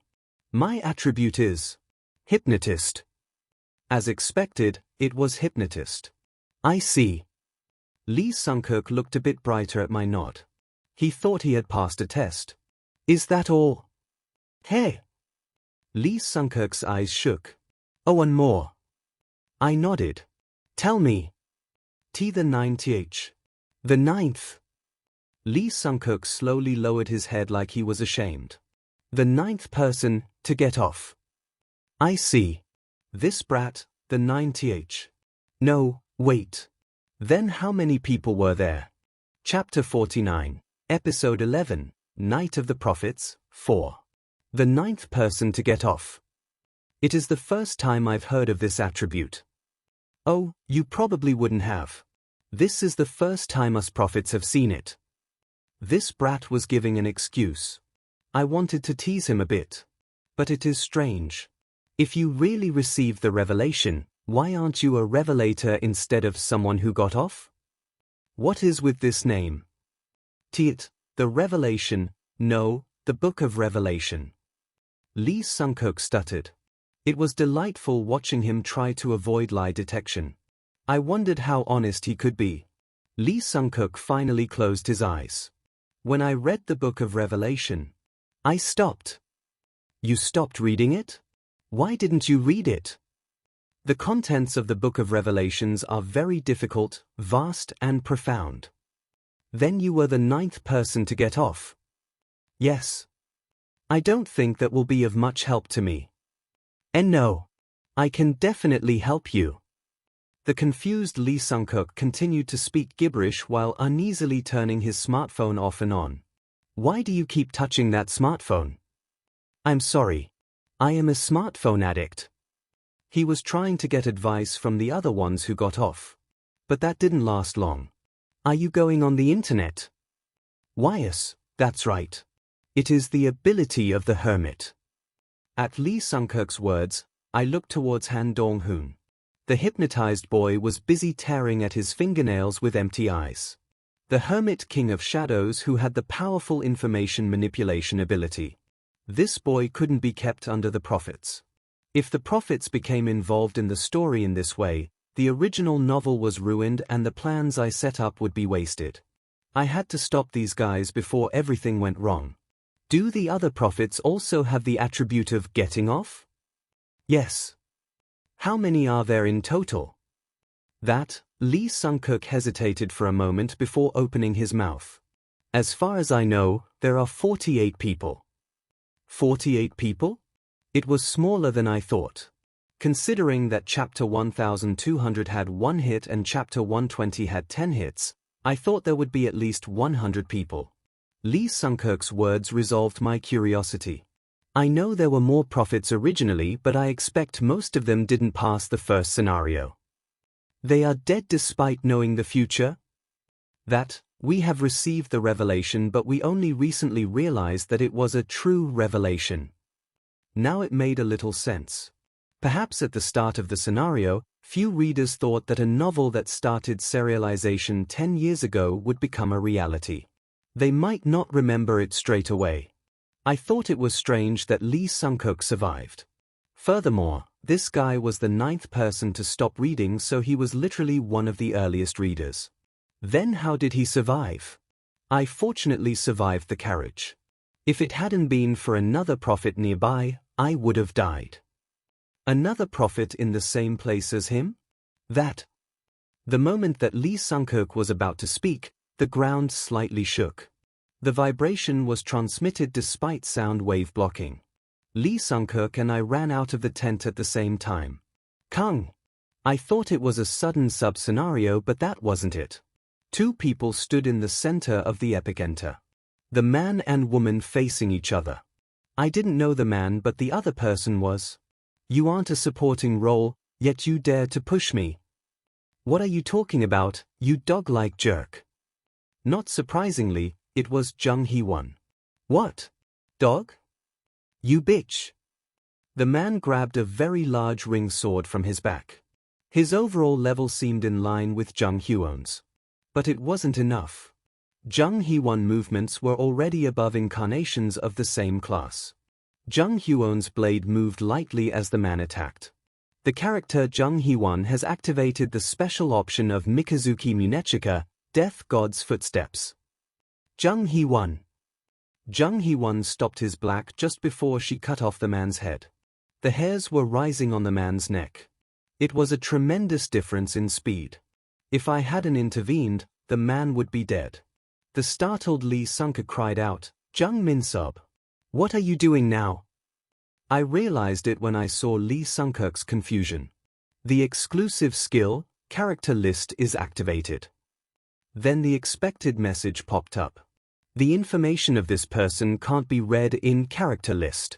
[SPEAKER 1] My attribute is hypnotist. As expected, it was hypnotist. I see. Lee Sung-kook looked a bit brighter at my nod. He thought he had passed a test. Is that all? Hey! Lee Sung-kook's eyes shook. Oh, one more. I nodded. Tell me. The 9th. The 9th. Lee Sung-kook slowly lowered his head like he was ashamed. The 9th person to get off. I see. This brat, the 9th. No, wait. Then how many people were there? Chapter 49, Episode 11, Night of the Prophets, 4. The 9th person to get off. It is the first time I've heard of this attribute. Oh, you probably wouldn't have. This is the first time us prophets have seen it. This brat was giving an excuse. I wanted to tease him a bit. But it is strange. If you really received the revelation, why aren't you a revelator instead of someone who got off? What is with this name? The Revelation, no, the Book of Revelation. Lee Sung-kook stuttered. It was delightful watching him try to avoid lie detection. I wondered how honest he could be. Lee Sung-kook finally closed his eyes. When I read the Book of Revelation, I stopped. You stopped reading it? Why didn't you read it? The contents of the Book of Revelations are very difficult, vast, and profound. Then you were the 9th person to get off. Yes. I don't think that will be of much help to me. And no. I can definitely help you. The confused Lee Sung-kook continued to speak gibberish while uneasily turning his smartphone off and on. Why do you keep touching that smartphone? I'm sorry. I am a smartphone addict. He was trying to get advice from the other ones who got off. But that didn't last long. Are you going on the internet? Why, yes, that's right. It is the ability of the hermit. At Lee Sung-kook's words, I looked towards Han Dong-hoon. The hypnotized boy was busy tearing at his fingernails with empty eyes. The hermit king of shadows who had the powerful information manipulation ability. This boy couldn't be kept under the prophets. If the prophets became involved in the story in this way, the original novel was ruined and the plans I set up would be wasted. I had to stop these guys before everything went wrong. Do the other prophets also have the attribute of getting off? Yes. How many are there in total? Lee Sung-kook hesitated for a moment before opening his mouth. As far as I know, there are 48 people. 48 people? It was smaller than I thought. Considering that Chapter 1200 had 1 hit and Chapter 120 had 10 hits, I thought there would be at least 100 people. Lee Sung-kook's words resolved my curiosity. I know there were more prophets originally, but I expect most of them didn't pass the first scenario. They are dead despite knowing the future? We have received the revelation, but we only recently realized that it was a true revelation. Now it made a little sense. Perhaps at the start of the scenario, few readers thought that a novel that started serialization 10 years ago would become a reality. They might not remember it straight away. I thought it was strange that Lee Sung-kook survived. Furthermore, this guy was the 9th person to stop reading, so he was literally one of the earliest readers. Then how did he survive? I fortunately survived the carriage. If it hadn't been for another prophet nearby, I would have died. Another prophet in the same place as him? The moment that Lee Sung-kook was about to speak, the ground slightly shook. The vibration was transmitted despite sound wave blocking. Lee Sung-kook and I ran out of the tent at the same time. Kung! I thought it was a sudden sub-scenario, but that wasn't it. 2 people stood in the center of the epic enter. The man and woman facing each other. I didn't know the man, but the other person was. You aren't a supporting role, yet you dare to push me. What are you talking about, you dog-like jerk? Not surprisingly, it was Jung Hee-won. What? Dog? You bitch. The man grabbed a very large ring sword from his back. His overall level seemed in line with Jung Hee-won's. But it wasn't enough. Jung Hee-won movements were already above incarnations of the same class. Jung Hyewon's blade moved lightly as the man attacked. The character Jung Hyewon has activated the special option of Mikazuki Munechika, Death God's Footsteps. Jung Hyewon. Jung Hyewon stopped his black just before she cut off the man's head. The hairs were rising on the man's neck. It was a tremendous difference in speed. If I hadn't intervened, the man would be dead. The startled Lee Sung-keuk cried out, "Jung Min-sub, what are you doing now?" I realized it when I saw Lee Sung-keuk's confusion. The exclusive skill, character list is activated. Then the expected message popped up. The information of this person can't be read in character list.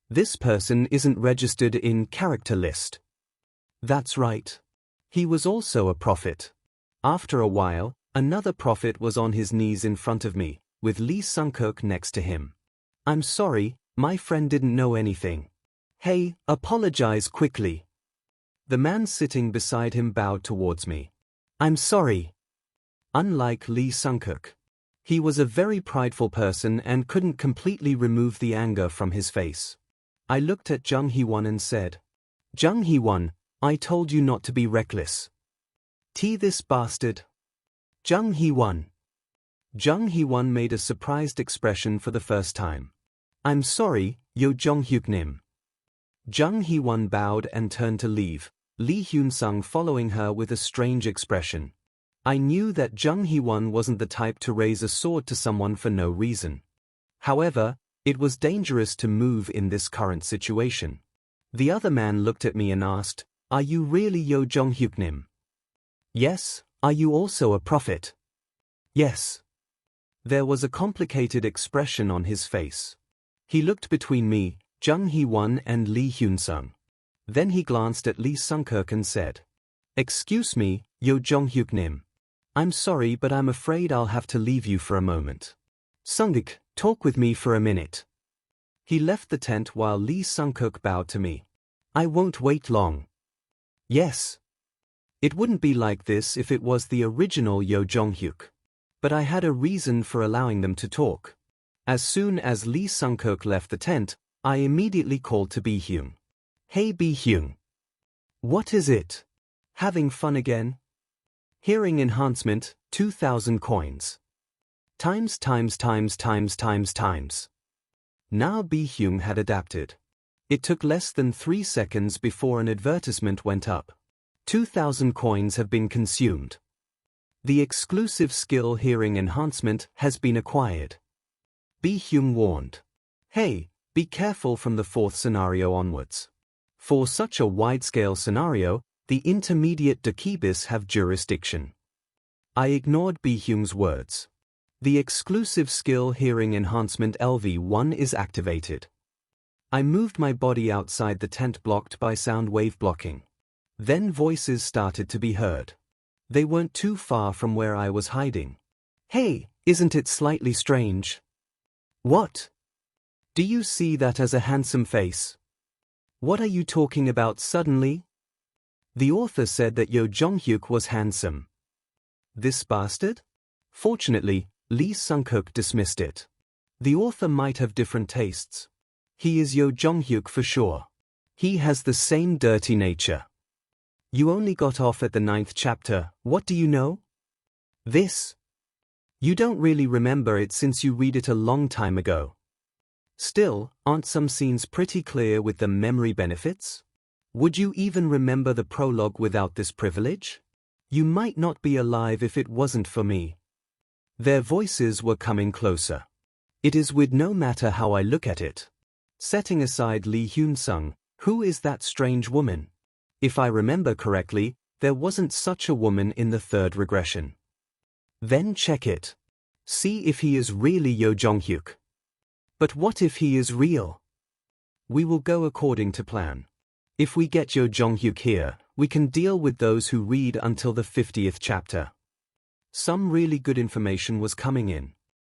[SPEAKER 1] This person isn't registered in character list. That's right. He was also a prophet. After a while, another prophet was on his knees in front of me, with Lee Sung-keuk next to him. "I'm sorry, my friend didn't know anything." "Hey, apologize quickly." The man sitting beside him bowed towards me. "I'm sorry." Unlike Lee Sung-keuk, he was a very prideful person and couldn't completely remove the anger from his face. I looked at Jung Hyewon and said, "Jung Hyewon, I told you not to be reckless." This bastard." Jung Hyewon. Jung Hyewon made a surprised expression for the first time. "I'm sorry, Yo Jong-hyuk Nim." Jung Hyewon bowed and turned to leave, Lee Hyun-sung following her with a strange expression. I knew that Jung Hyewon wasn't the type to raise a sword to someone for no reason. However, it was dangerous to move in this current situation. The other man looked at me and asked, "Are you really Yo Jong-hyuk Nim?" "Yes." "Are you also a prophet?" "Yes." There was a complicated expression on his face. He looked between me, Jung Hyewon and Lee Hyun-sung. Then he glanced at Lee Sung-keuk and said, "Excuse me, Yo Jong-hyuk Nim. I'm sorry but I'm afraid I'll have to leave you for a moment. Sung-keuk, talk with me for a minute." He left the tent while Lee Sung-keuk bowed to me. "I won't wait long." "Yes." It wouldn't be like this if it was the original Yo Jong-hyuk. But I had a reason for allowing them to talk. As soon as Lee Sung-keuk left the tent, I immediately called to Bi-hyung. "Hey Bi-hyung. What is it? Having fun again? Hearing enhancement, 2,000 coins. Times. Now Bi-hyung had adapted. It took less than 3 seconds before an advertisement went up. 2,000 coins have been consumed. The exclusive skill hearing enhancement has been acquired. Bi-hyung warned. "Hey, be careful from the 4th scenario onwards. For such a wide-scale scenario, the intermediate Dokibis have jurisdiction." I ignored Bi-hyung's words. The exclusive skill hearing enhancement LV1 is activated. I moved my body outside the tent blocked by sound wave blocking. Then voices started to be heard. They weren't too far from where I was hiding. "Hey, isn't it slightly strange?" "What? Do you see that as a handsome face?" "What are you talking about suddenly?" "The author said that Yo Jong-hyuk was handsome." "This bastard?" Fortunately, Lee Sung-keuk dismissed it. The author might have different tastes. He is Yo Jong-hyuk for sure. He has the same dirty nature. "You only got off at the 9th chapter, what do you know?" "This. You don't really remember it since you read it a long time ago. Still, aren't some scenes pretty clear with the memory benefits? Would you even remember the prologue without this privilege? You might not be alive if it wasn't for me." Their voices were coming closer. It is with no matter how I look at it. Setting aside Lee Hyun-sung, who is that strange woman? If I remember correctly, there wasn't such a woman in the 3rd regression. Then check it. See if he is really Yo Jong-hyuk. But what if he is real? We will go according to plan. If we get Yo Jong-hyuk here, we can deal with those who read until the 50th chapter. Some really good information was coming in.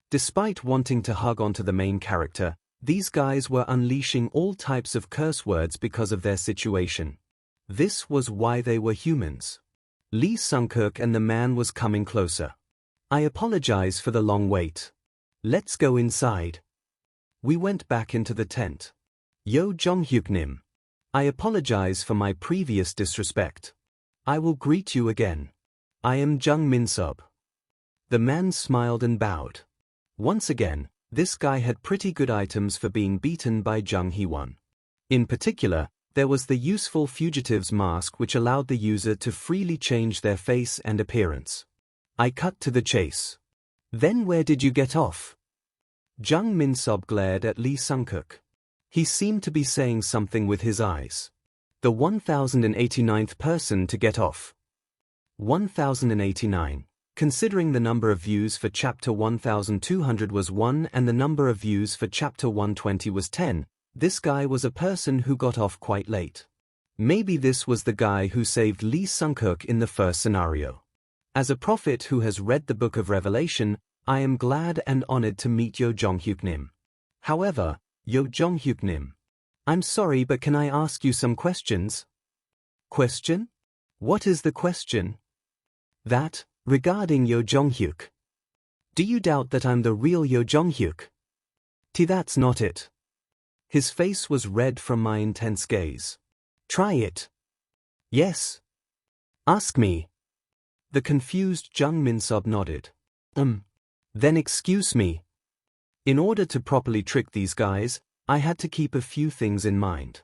[SPEAKER 1] Despite wanting to hug onto the main character, these guys were unleashing all types of curse words because of their situation. This was why they were humans. Lee Sung-keuk and the man was coming closer. "I apologize for the long wait. Let's go inside." We went back into the tent. Yo Jonghyuk-nim. I apologize for my previous disrespect. I will greet you again. I am Jung Min-sub. The man smiled and bowed. Once again, this guy had pretty good items for being beaten by Jung Hee-won. In particular, there was the useful fugitive's mask which allowed the user to freely change their face and appearance. I cut to the chase. Then where did you get off? Jung Min-sub glared at Lee Sung-kook. He seemed to be saying something with his eyes. The 1089th person to get off. 1089. Considering the number of views for chapter 1200 was 1 and the number of views for chapter 120 was 10, this guy was a person who got off quite late. Maybe this was the guy who saved Lee Sung-kook in the first scenario. As a prophet who has read the Book of Revelation, I am glad and honored to meet Yo Jonghyuk-nim. However, Yo Jonghyuk-nim, I'm sorry, but can I ask you some questions? Question? What is the question? That, regarding Yo Jonghyuk. Do you doubt that I'm the real Yo Jonghyuk? That's not it. His face was red from my intense gaze. Try it. Yes. Ask me. The confused Jung Min-sub nodded. Then excuse me. In order to properly trick these guys, I had to keep a few things in mind.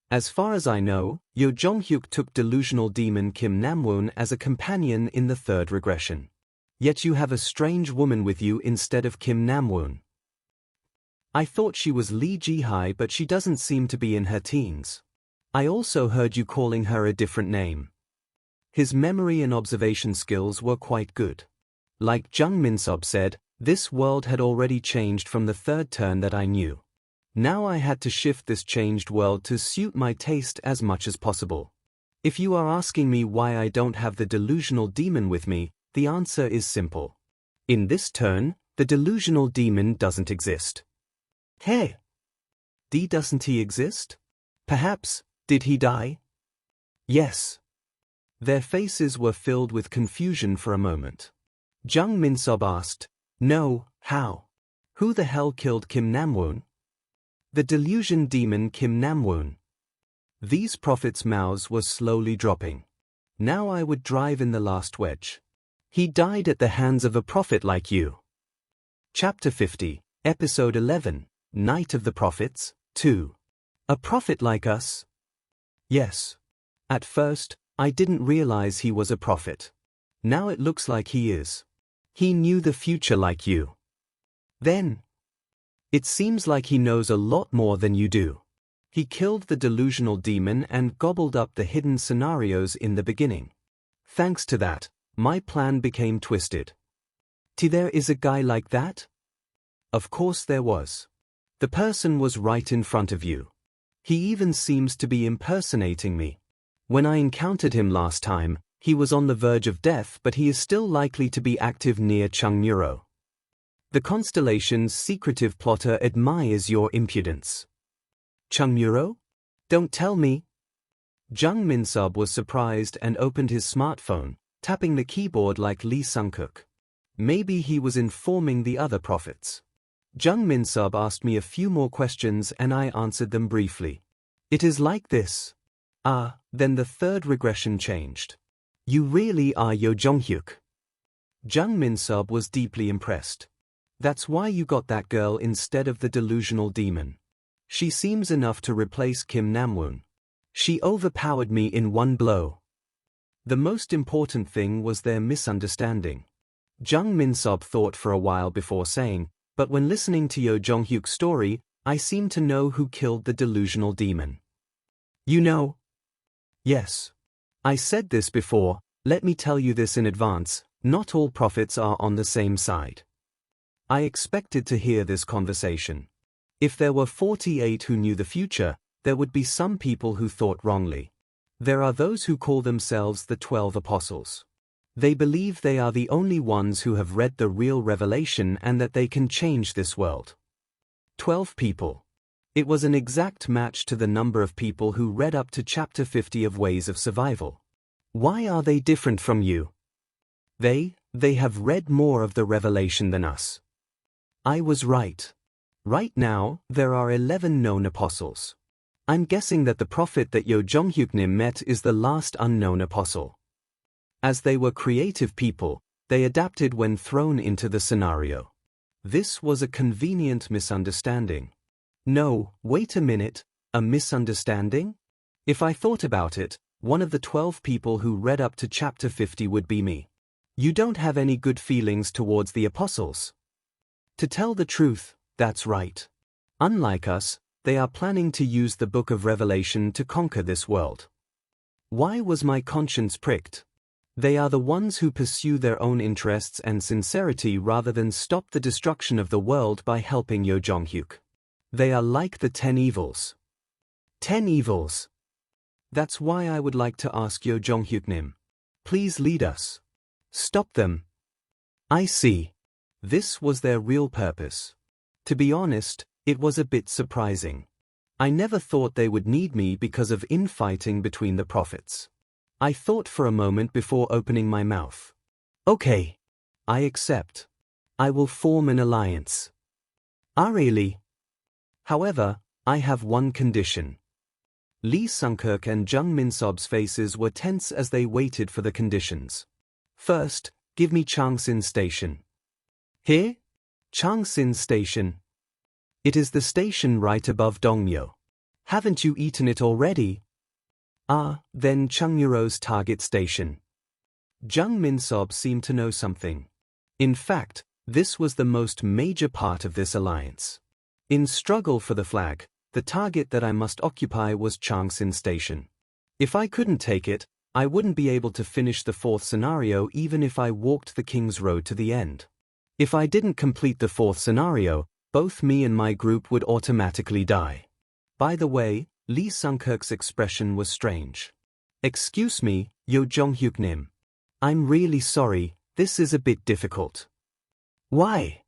[SPEAKER 1] As far as I know, Yo Jonghyuk took delusional demon Kim Namwoon as a companion in the third regression. Yet you have a strange woman with you instead of Kim Namwoon. I thought she was Lee Ji-hai, but she doesn't seem to be in her teens. I also heard you calling her a different name. His memory and observation skills were quite good. Like Jung Min-sub said, this world had already changed from the third turn that I knew. Now I had to shift this changed world to suit my taste as much as possible. If you are asking me why I don't have the delusional demon with me, the answer is simple. In this turn, the delusional demon doesn't exist. Hey! Doesn't he exist? Perhaps, did he die? Yes. Their faces were filled with confusion for a moment. Jung Min-sub asked, No, how? Who the hell killed Kim Namwoon? The delusion demon Kim Namwoon. These prophets' mouths were slowly dropping. Now I would drive in the last wedge. He died at the hands of a prophet like you. Chapter 50, Episode 11, Night of the Prophets, 2. A prophet like us? Yes. At first, I didn't realize he was a prophet. Now it looks like he is. He knew the future like you. Then, it seems like he knows a lot more than you do. He killed the delusional demon and gobbled up the hidden scenarios in the beginning. Thanks to that, my plan became twisted. There is a guy like that? Of course there was. The person was right in front of you. He even seems to be impersonating me. When I encountered him last time, he was on the verge of death, but he is still likely to be active near Chungmuro. The constellation's secretive plotter admires your impudence. Chungmuro? Don't tell me. Jung Min-sub was surprised and opened his smartphone, tapping the keyboard like Lee Sung-kook. Maybe he was informing the other prophets. Jung Min-sub asked me a few more questions and I answered them briefly. It is like this. Then the third regression changed. You really are Yo Jonghyuk. Jung Min-sub was deeply impressed. That's why you got that girl instead of the delusional demon. She seems enough to replace Kim Namwoon. She overpowered me in one blow. The most important thing was their misunderstanding. Jung Min-sub thought for a while before saying, but when listening to Yo Jonghyuk's story, I seem to know who killed the delusional demon. You know? Yes. I said this before, let me tell you this in advance, not all prophets are on the same side. I expected to hear this conversation. If there were 48 who knew the future, there would be some people who thought wrongly. There are those who call themselves the 12 apostles. They believe they are the only ones who have read the real revelation and that they can change this world. 12 people. It was an exact match to the number of people who read up to chapter 50 of Ways of Survival. Why are they different from you? They have read more of the revelation than us. I was right. Right now, there are 11 known apostles. I'm guessing that the prophet that Yo Jong-hyuk-nim met is the last unknown apostle. As they were creative people, they adapted when thrown into the scenario. This was a convenient misunderstanding. No, wait a minute, a misunderstanding? If I thought about it, one of the 12 people who read up to chapter 50 would be me. You don't have any good feelings towards the apostles? To tell the truth, that's right. Unlike us, they are planning to use the Book of Revelation to conquer this world. Why was my conscience pricked? They are the ones who pursue their own interests and sincerity rather than stop the destruction of the world by helping Yo Jong-hyuk. They are like the 10 evils. 10 evils. That's why I would like to ask Yo Jong-hyuk-nim. Please lead us. Stop them. I see. This was their real purpose. To be honest, it was a bit surprising. I never thought they would need me because of infighting between the prophets. I thought for a moment before opening my mouth. Okay. I accept. I will form an alliance. Ah, really? However, I have one condition. Lee Sung-keuk and Jung Min-sob's faces were tense as they waited for the conditions. First, give me Changsin Station. Here? Changsin Station. It is the station right above Dongmyo. Haven't you eaten it already? Ah, then Chungmuro's target station. Jung Min-sob seemed to know something. In fact, this was the most major part of this alliance. In struggle for the flag, the target that I must occupy was Changsin Station. If I couldn't take it, I wouldn't be able to finish the fourth scenario even if I walked the King's Road to the end. If I didn't complete the fourth scenario, both me and my group would automatically die. By the way, Lee Sung-keuk's expression was strange. Excuse me, Yo Jong-hyuk-nim. I'm really sorry, this is a bit difficult. Why?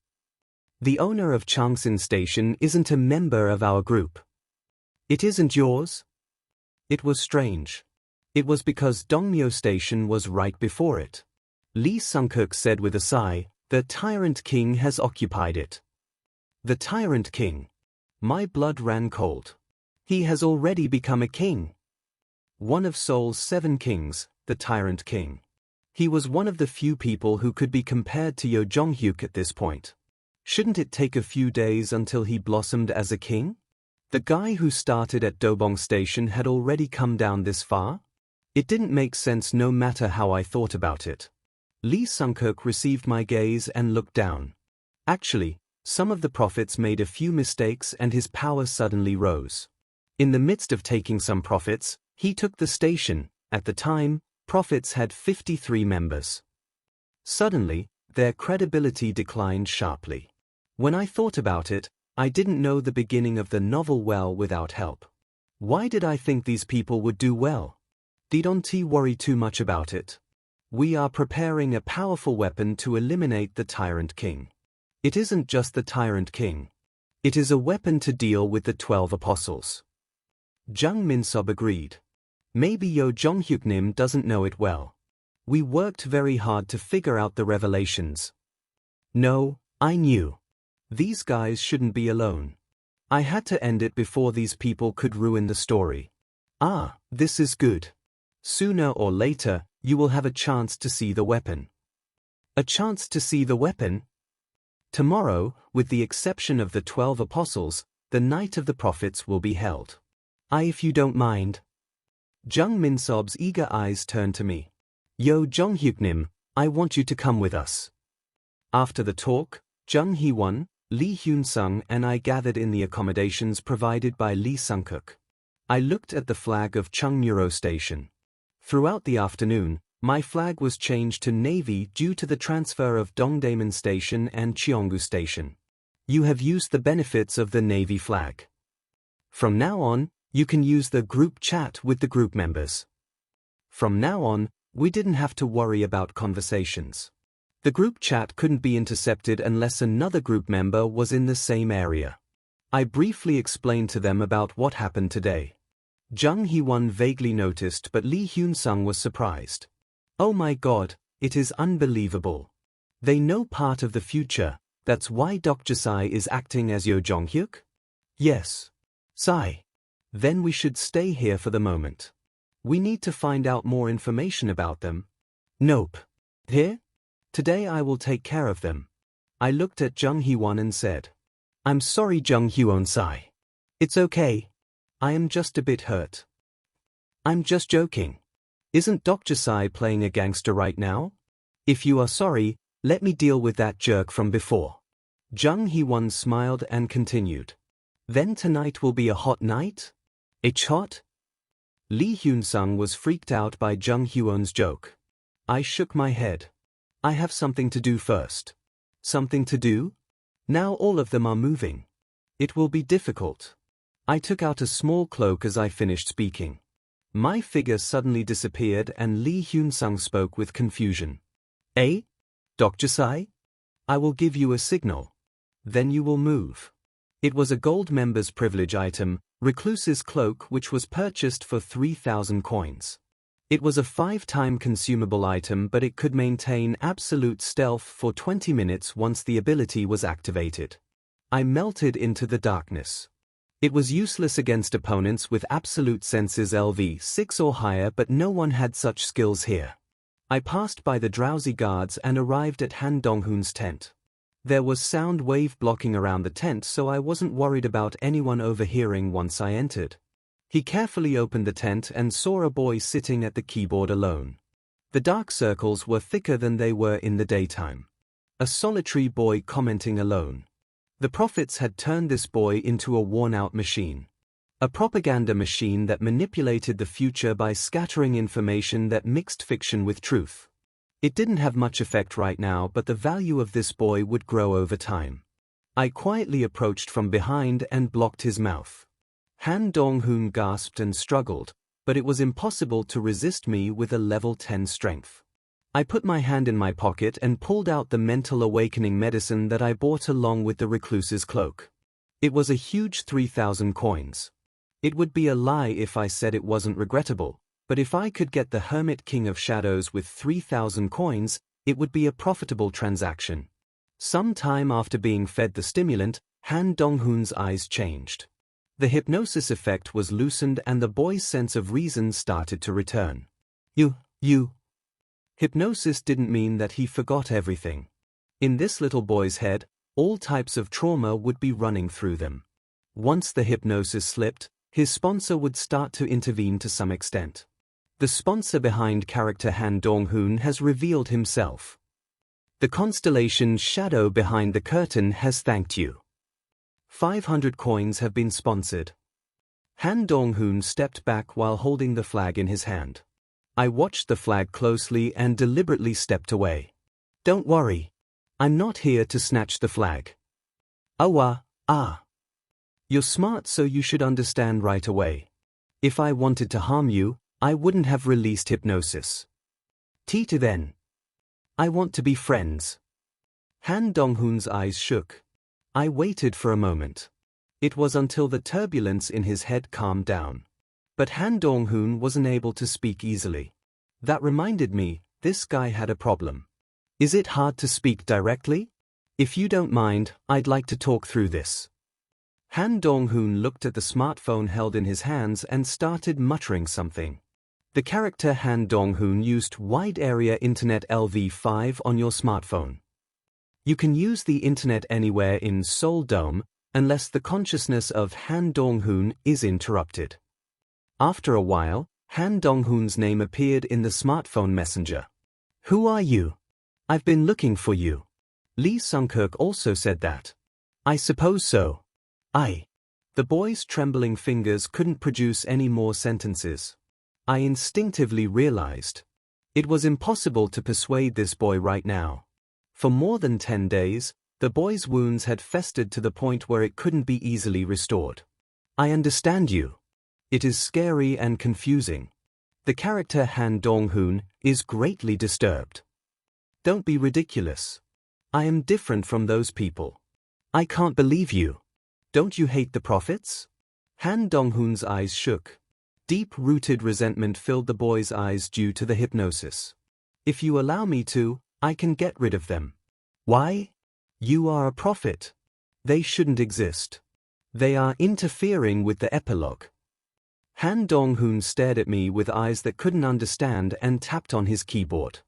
[SPEAKER 1] The owner of Changsin Station isn't a member of our group. It isn't yours? It was strange. It was because Dongmyo Station was right before it. Lee Sung-keuk said with a sigh, the Tyrant King has occupied it. The Tyrant King. My blood ran cold. He has already become a king. One of Seoul's 7 kings, the Tyrant King. He was one of the few people who could be compared to Yo Jong-hyuk at this point. Shouldn't it take a few days until he blossomed as a king? The guy who started at Dobong Station had already come down this far? It didn't make sense no matter how I thought about it. Lee Sung-keuk received my gaze and looked down. Actually, some of the prophets made a few mistakes and his power suddenly rose. In the midst of taking some prophets, he took the station. At the time, prophets had 53 members. Suddenly, their credibility declined sharply. When I thought about it, I didn't know the beginning of the novel well without help. Why did I think these people would do well? Didn't worry too much about it. We are preparing a powerful weapon to eliminate the Tyrant King. It isn't just the Tyrant King. It is a weapon to deal with the 12 apostles. Jung Min-sob agreed. Maybe Yo Jong-hyuk-nim doesn't know it well. We worked very hard to figure out the revelations. No, I knew. These guys shouldn't be alone. I had to end it before these people could ruin the story. Ah, this is good. Sooner or later, you will have a chance to see the weapon. A chance to see the weapon? Tomorrow, with the exception of the 12 apostles, the Night of the Prophets will be held. If you don't mind. Jung Min-sob's eager eyes turned to me. Yo Jong-hyuk-nim, I want you to come with us. After the talk, Jung Hee-won, Lee Hyun-sung and I gathered in the accommodations provided by Lee Sung-keuk. I looked at the flag of Chungmuro Station. Throughout the afternoon, my flag was changed to navy due to the transfer of Dongdaemun Station and Cheonggu Station. You have used the benefits of the navy flag. From now on, you can use the group chat with the group members. From now on, we didn't have to worry about conversations. The group chat couldn't be intercepted unless another group member was in the same area. I briefly explained to them about what happened today. Jung Hee-won vaguely noticed, but Lee Hyun-sung was surprised. Oh my God, it is unbelievable. They know part of the future, That's why Dr. Sai is acting as Yo Jong-hyuk? Yes. Sai. Then we should stay here for the moment. We need to find out more information about them. Nope. Here? Today I will take care of them. I looked at Jung Hee-won and said, I'm sorry Jung Hee-won Sai. It's okay. I am just a bit hurt. I'm just joking. Isn't Dr. Sai playing a gangster right now? If you are sorry, let me deal with that jerk from before. Jung Hee-won smiled and continued. Then tonight will be a hot night? It's hot? Lee Hyun-sung was freaked out by Jung Hee-won's joke. I shook my head. I have something to do first. Something to do? Now all of them are moving. It will be difficult. I took out a small cloak as I finished speaking. My figure suddenly disappeared and Lee Hyun-sung spoke with confusion. Eh? Dr. Sai? I will give you a signal. Then you will move. It was a gold member's privilege item, Recluse's cloak, which was purchased for 3,000 coins. It was a 5-time consumable item, but it could maintain absolute stealth for 20 minutes once the ability was activated. I melted into the darkness. It was useless against opponents with absolute senses LV6 or higher, but no one had such skills here. I passed by the drowsy guards and arrived at Han Dong-hoon's tent. There was sound wave blocking around the tent, so I wasn't worried about anyone overhearing once I entered. He carefully opened the tent and saw a boy sitting at the keyboard alone. The dark circles were thicker than they were in the daytime. A solitary boy commenting alone. The prophets had turned this boy into a worn-out machine. A propaganda machine that manipulated the future by scattering information that mixed fiction with truth. It didn't have much effect right now, but the value of this boy would grow over time. I quietly approached from behind and blocked his mouth. Han Dong-hoon gasped and struggled, but it was impossible to resist me with a level 10 strength. I put my hand in my pocket and pulled out the mental awakening medicine that I bought along with the recluse's cloak. It was a huge 3,000 coins. It would be a lie if I said it wasn't regrettable, but if I could get the Hermit King of Shadows with 3,000 coins, it would be a profitable transaction. Some time after being fed the stimulant, Han Dong-hoon's eyes changed. The hypnosis effect was loosened and the boy's sense of reason started to return. You. Hypnosis didn't mean that he forgot everything. In this little boy's head, all types of trauma would be running through them. Once the hypnosis slipped, his sponsor would start to intervene to some extent. The sponsor behind character Han Dong-hoon has revealed himself. The constellation shadow behind the curtain has thanked you. 500 coins have been sponsored. Han Dong-hoon stepped back while holding the flag in his hand. I watched the flag closely and deliberately stepped away. Don't worry. I'm not here to snatch the flag. You're smart, so you should understand right away. If I wanted to harm you, I wouldn't have released hypnosis. Tita then. I want to be friends. Han Dong-hoon's eyes shook. I waited for a moment. It was until the turbulence in his head calmed down. But Han Dong-hoon wasn't able to speak easily. That reminded me, this guy had a problem. Is it hard to speak directly? If you don't mind, I'd like to talk through this. Han Dong-hoon looked at the smartphone held in his hands and started muttering something. The character Han Dong-hoon used Wide Area Internet LV5 on your smartphone. You can use the internet anywhere in Seoul Dome, unless the consciousness of Han Dong-hoon is interrupted. After a while, Han Dong-hoon's name appeared in the smartphone messenger. Who are you? I've been looking for you. Lee Sung-kirk also said that. I suppose so. The boy's trembling fingers couldn't produce any more sentences. I instinctively realized. It was impossible to persuade this boy right now. For more than 10 days, the boy's wounds had festered to the point where it couldn't be easily restored. I understand you. It is scary and confusing. The character Han Dong-hoon is greatly disturbed. Don't be ridiculous. I am different from those people. I can't believe you. Don't you hate the prophets? Han Dong-hoon's eyes shook. Deep-rooted resentment filled the boy's eyes due to the hypnosis. If you allow me to, I can get rid of them. Why? You are a prophet. They shouldn't exist. They are interfering with the epilogue. Han Dong-hoon stared at me with eyes that couldn't understand and tapped on his keyboard.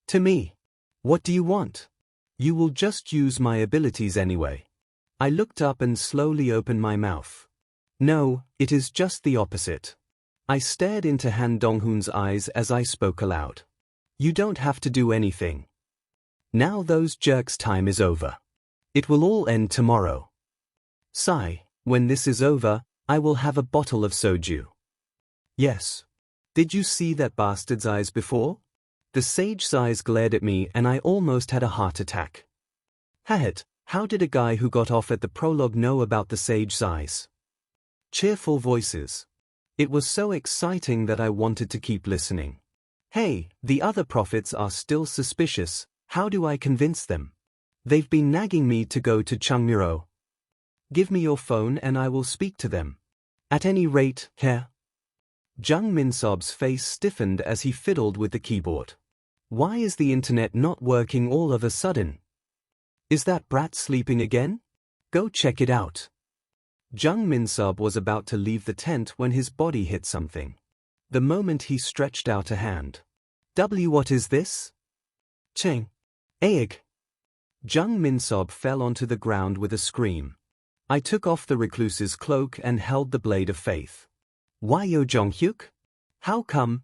[SPEAKER 1] To me. What do you want? You will just use my abilities anyway. I looked up and slowly opened my mouth. No, it is just the opposite. I stared into Han Dong-hoon's eyes as I spoke aloud. You don't have to do anything. Now those jerks' time is over. It will all end tomorrow. Sigh, when this is over, I will have a bottle of soju. Yes. Did you see that bastard's eyes before? The sage's eyes glared at me and I almost had a heart attack. Hahet, how did a guy who got off at the prologue know about the sage's eyes? Cheerful voices. It was so exciting that I wanted to keep listening. Hey, the other prophets are still suspicious, how do I convince them? They've been nagging me to go to Chungmuro. Give me your phone and I will speak to them. At any rate, here. Jung Minsob's face stiffened as he fiddled with the keyboard. Why is the internet not working all of a sudden? Is that brat sleeping again? Go check it out. Jung Minsob was about to leave the tent when his body hit something. The moment he stretched out a hand. What is this? Ching. Aeg. Jung Minsob fell onto the ground with a scream. I took off the recluse's cloak and held the blade of faith. Why Yo Jong-hyuk? How come?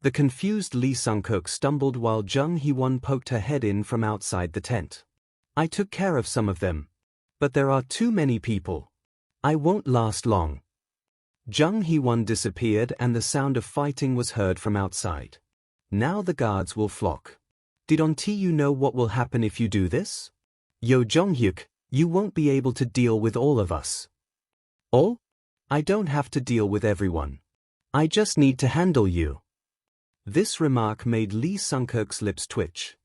[SPEAKER 1] The confused Lee Sung-kook stumbled while Jung Hee-won poked her head in from outside the tent. I took care of some of them. But there are too many people. I won't last long. Jung Hee-won disappeared and the sound of fighting was heard from outside. Now the guards will flock. Didn't you know what will happen if you do this? Yo Jong-hyuk, you won't be able to deal with all of us. All? I don't have to deal with everyone. I just need to handle you. This remark made Lee Sung-kook's lips twitch.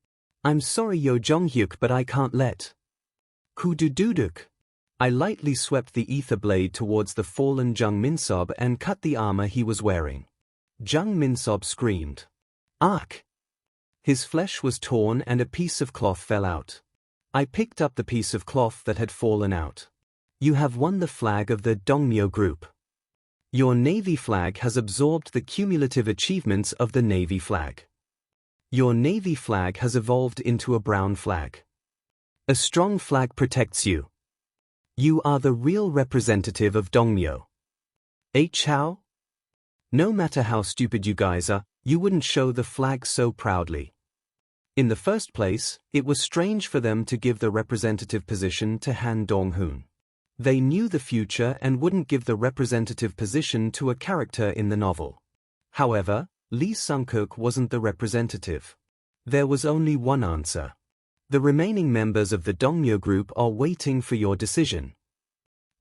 [SPEAKER 1] I'm sorry Yo Jong-hyuk, but I can't let. Ku-du-du-duk. I lightly swept the ether blade towards the fallen Jung Minsob and cut the armor he was wearing. Jung Minsob screamed. Ark! His flesh was torn and a piece of cloth fell out. I picked up the piece of cloth that had fallen out. You have won the flag of the Dongmyo group. Your Navy flag has absorbed the cumulative achievements of the Navy flag. Your Navy flag has evolved into a brown flag. A strong flag protects you. You are the real representative of Dongmyo. How? No matter how stupid you guys are, you wouldn't show the flag so proudly. In the first place, it was strange for them to give the representative position to Han Dong-hoon. They knew the future and wouldn't give the representative position to a character in the novel. However, Lee Sung-kook wasn't the representative. There was only one answer. The remaining members of the Dongmyo group are waiting for your decision.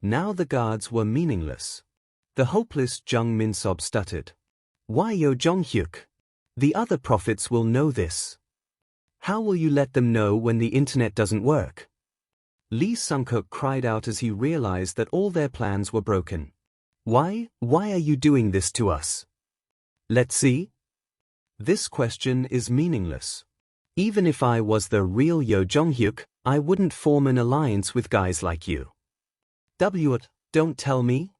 [SPEAKER 1] Now the guards were meaningless. The hopeless Jung Minsob stuttered. Why Yo Jong-hyuk? The other prophets will know this. How will you let them know when the internet doesn't work? Lee Sung-kook cried out as he realized that all their plans were broken. Why are you doing this to us? Let's see. This question is meaningless. Even if I was the real Yo Jong-hyuk, I wouldn't form an alliance with guys like you. Don't tell me.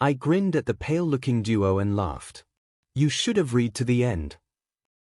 [SPEAKER 1] I grinned at the pale-looking duo and laughed. You should have read to the end.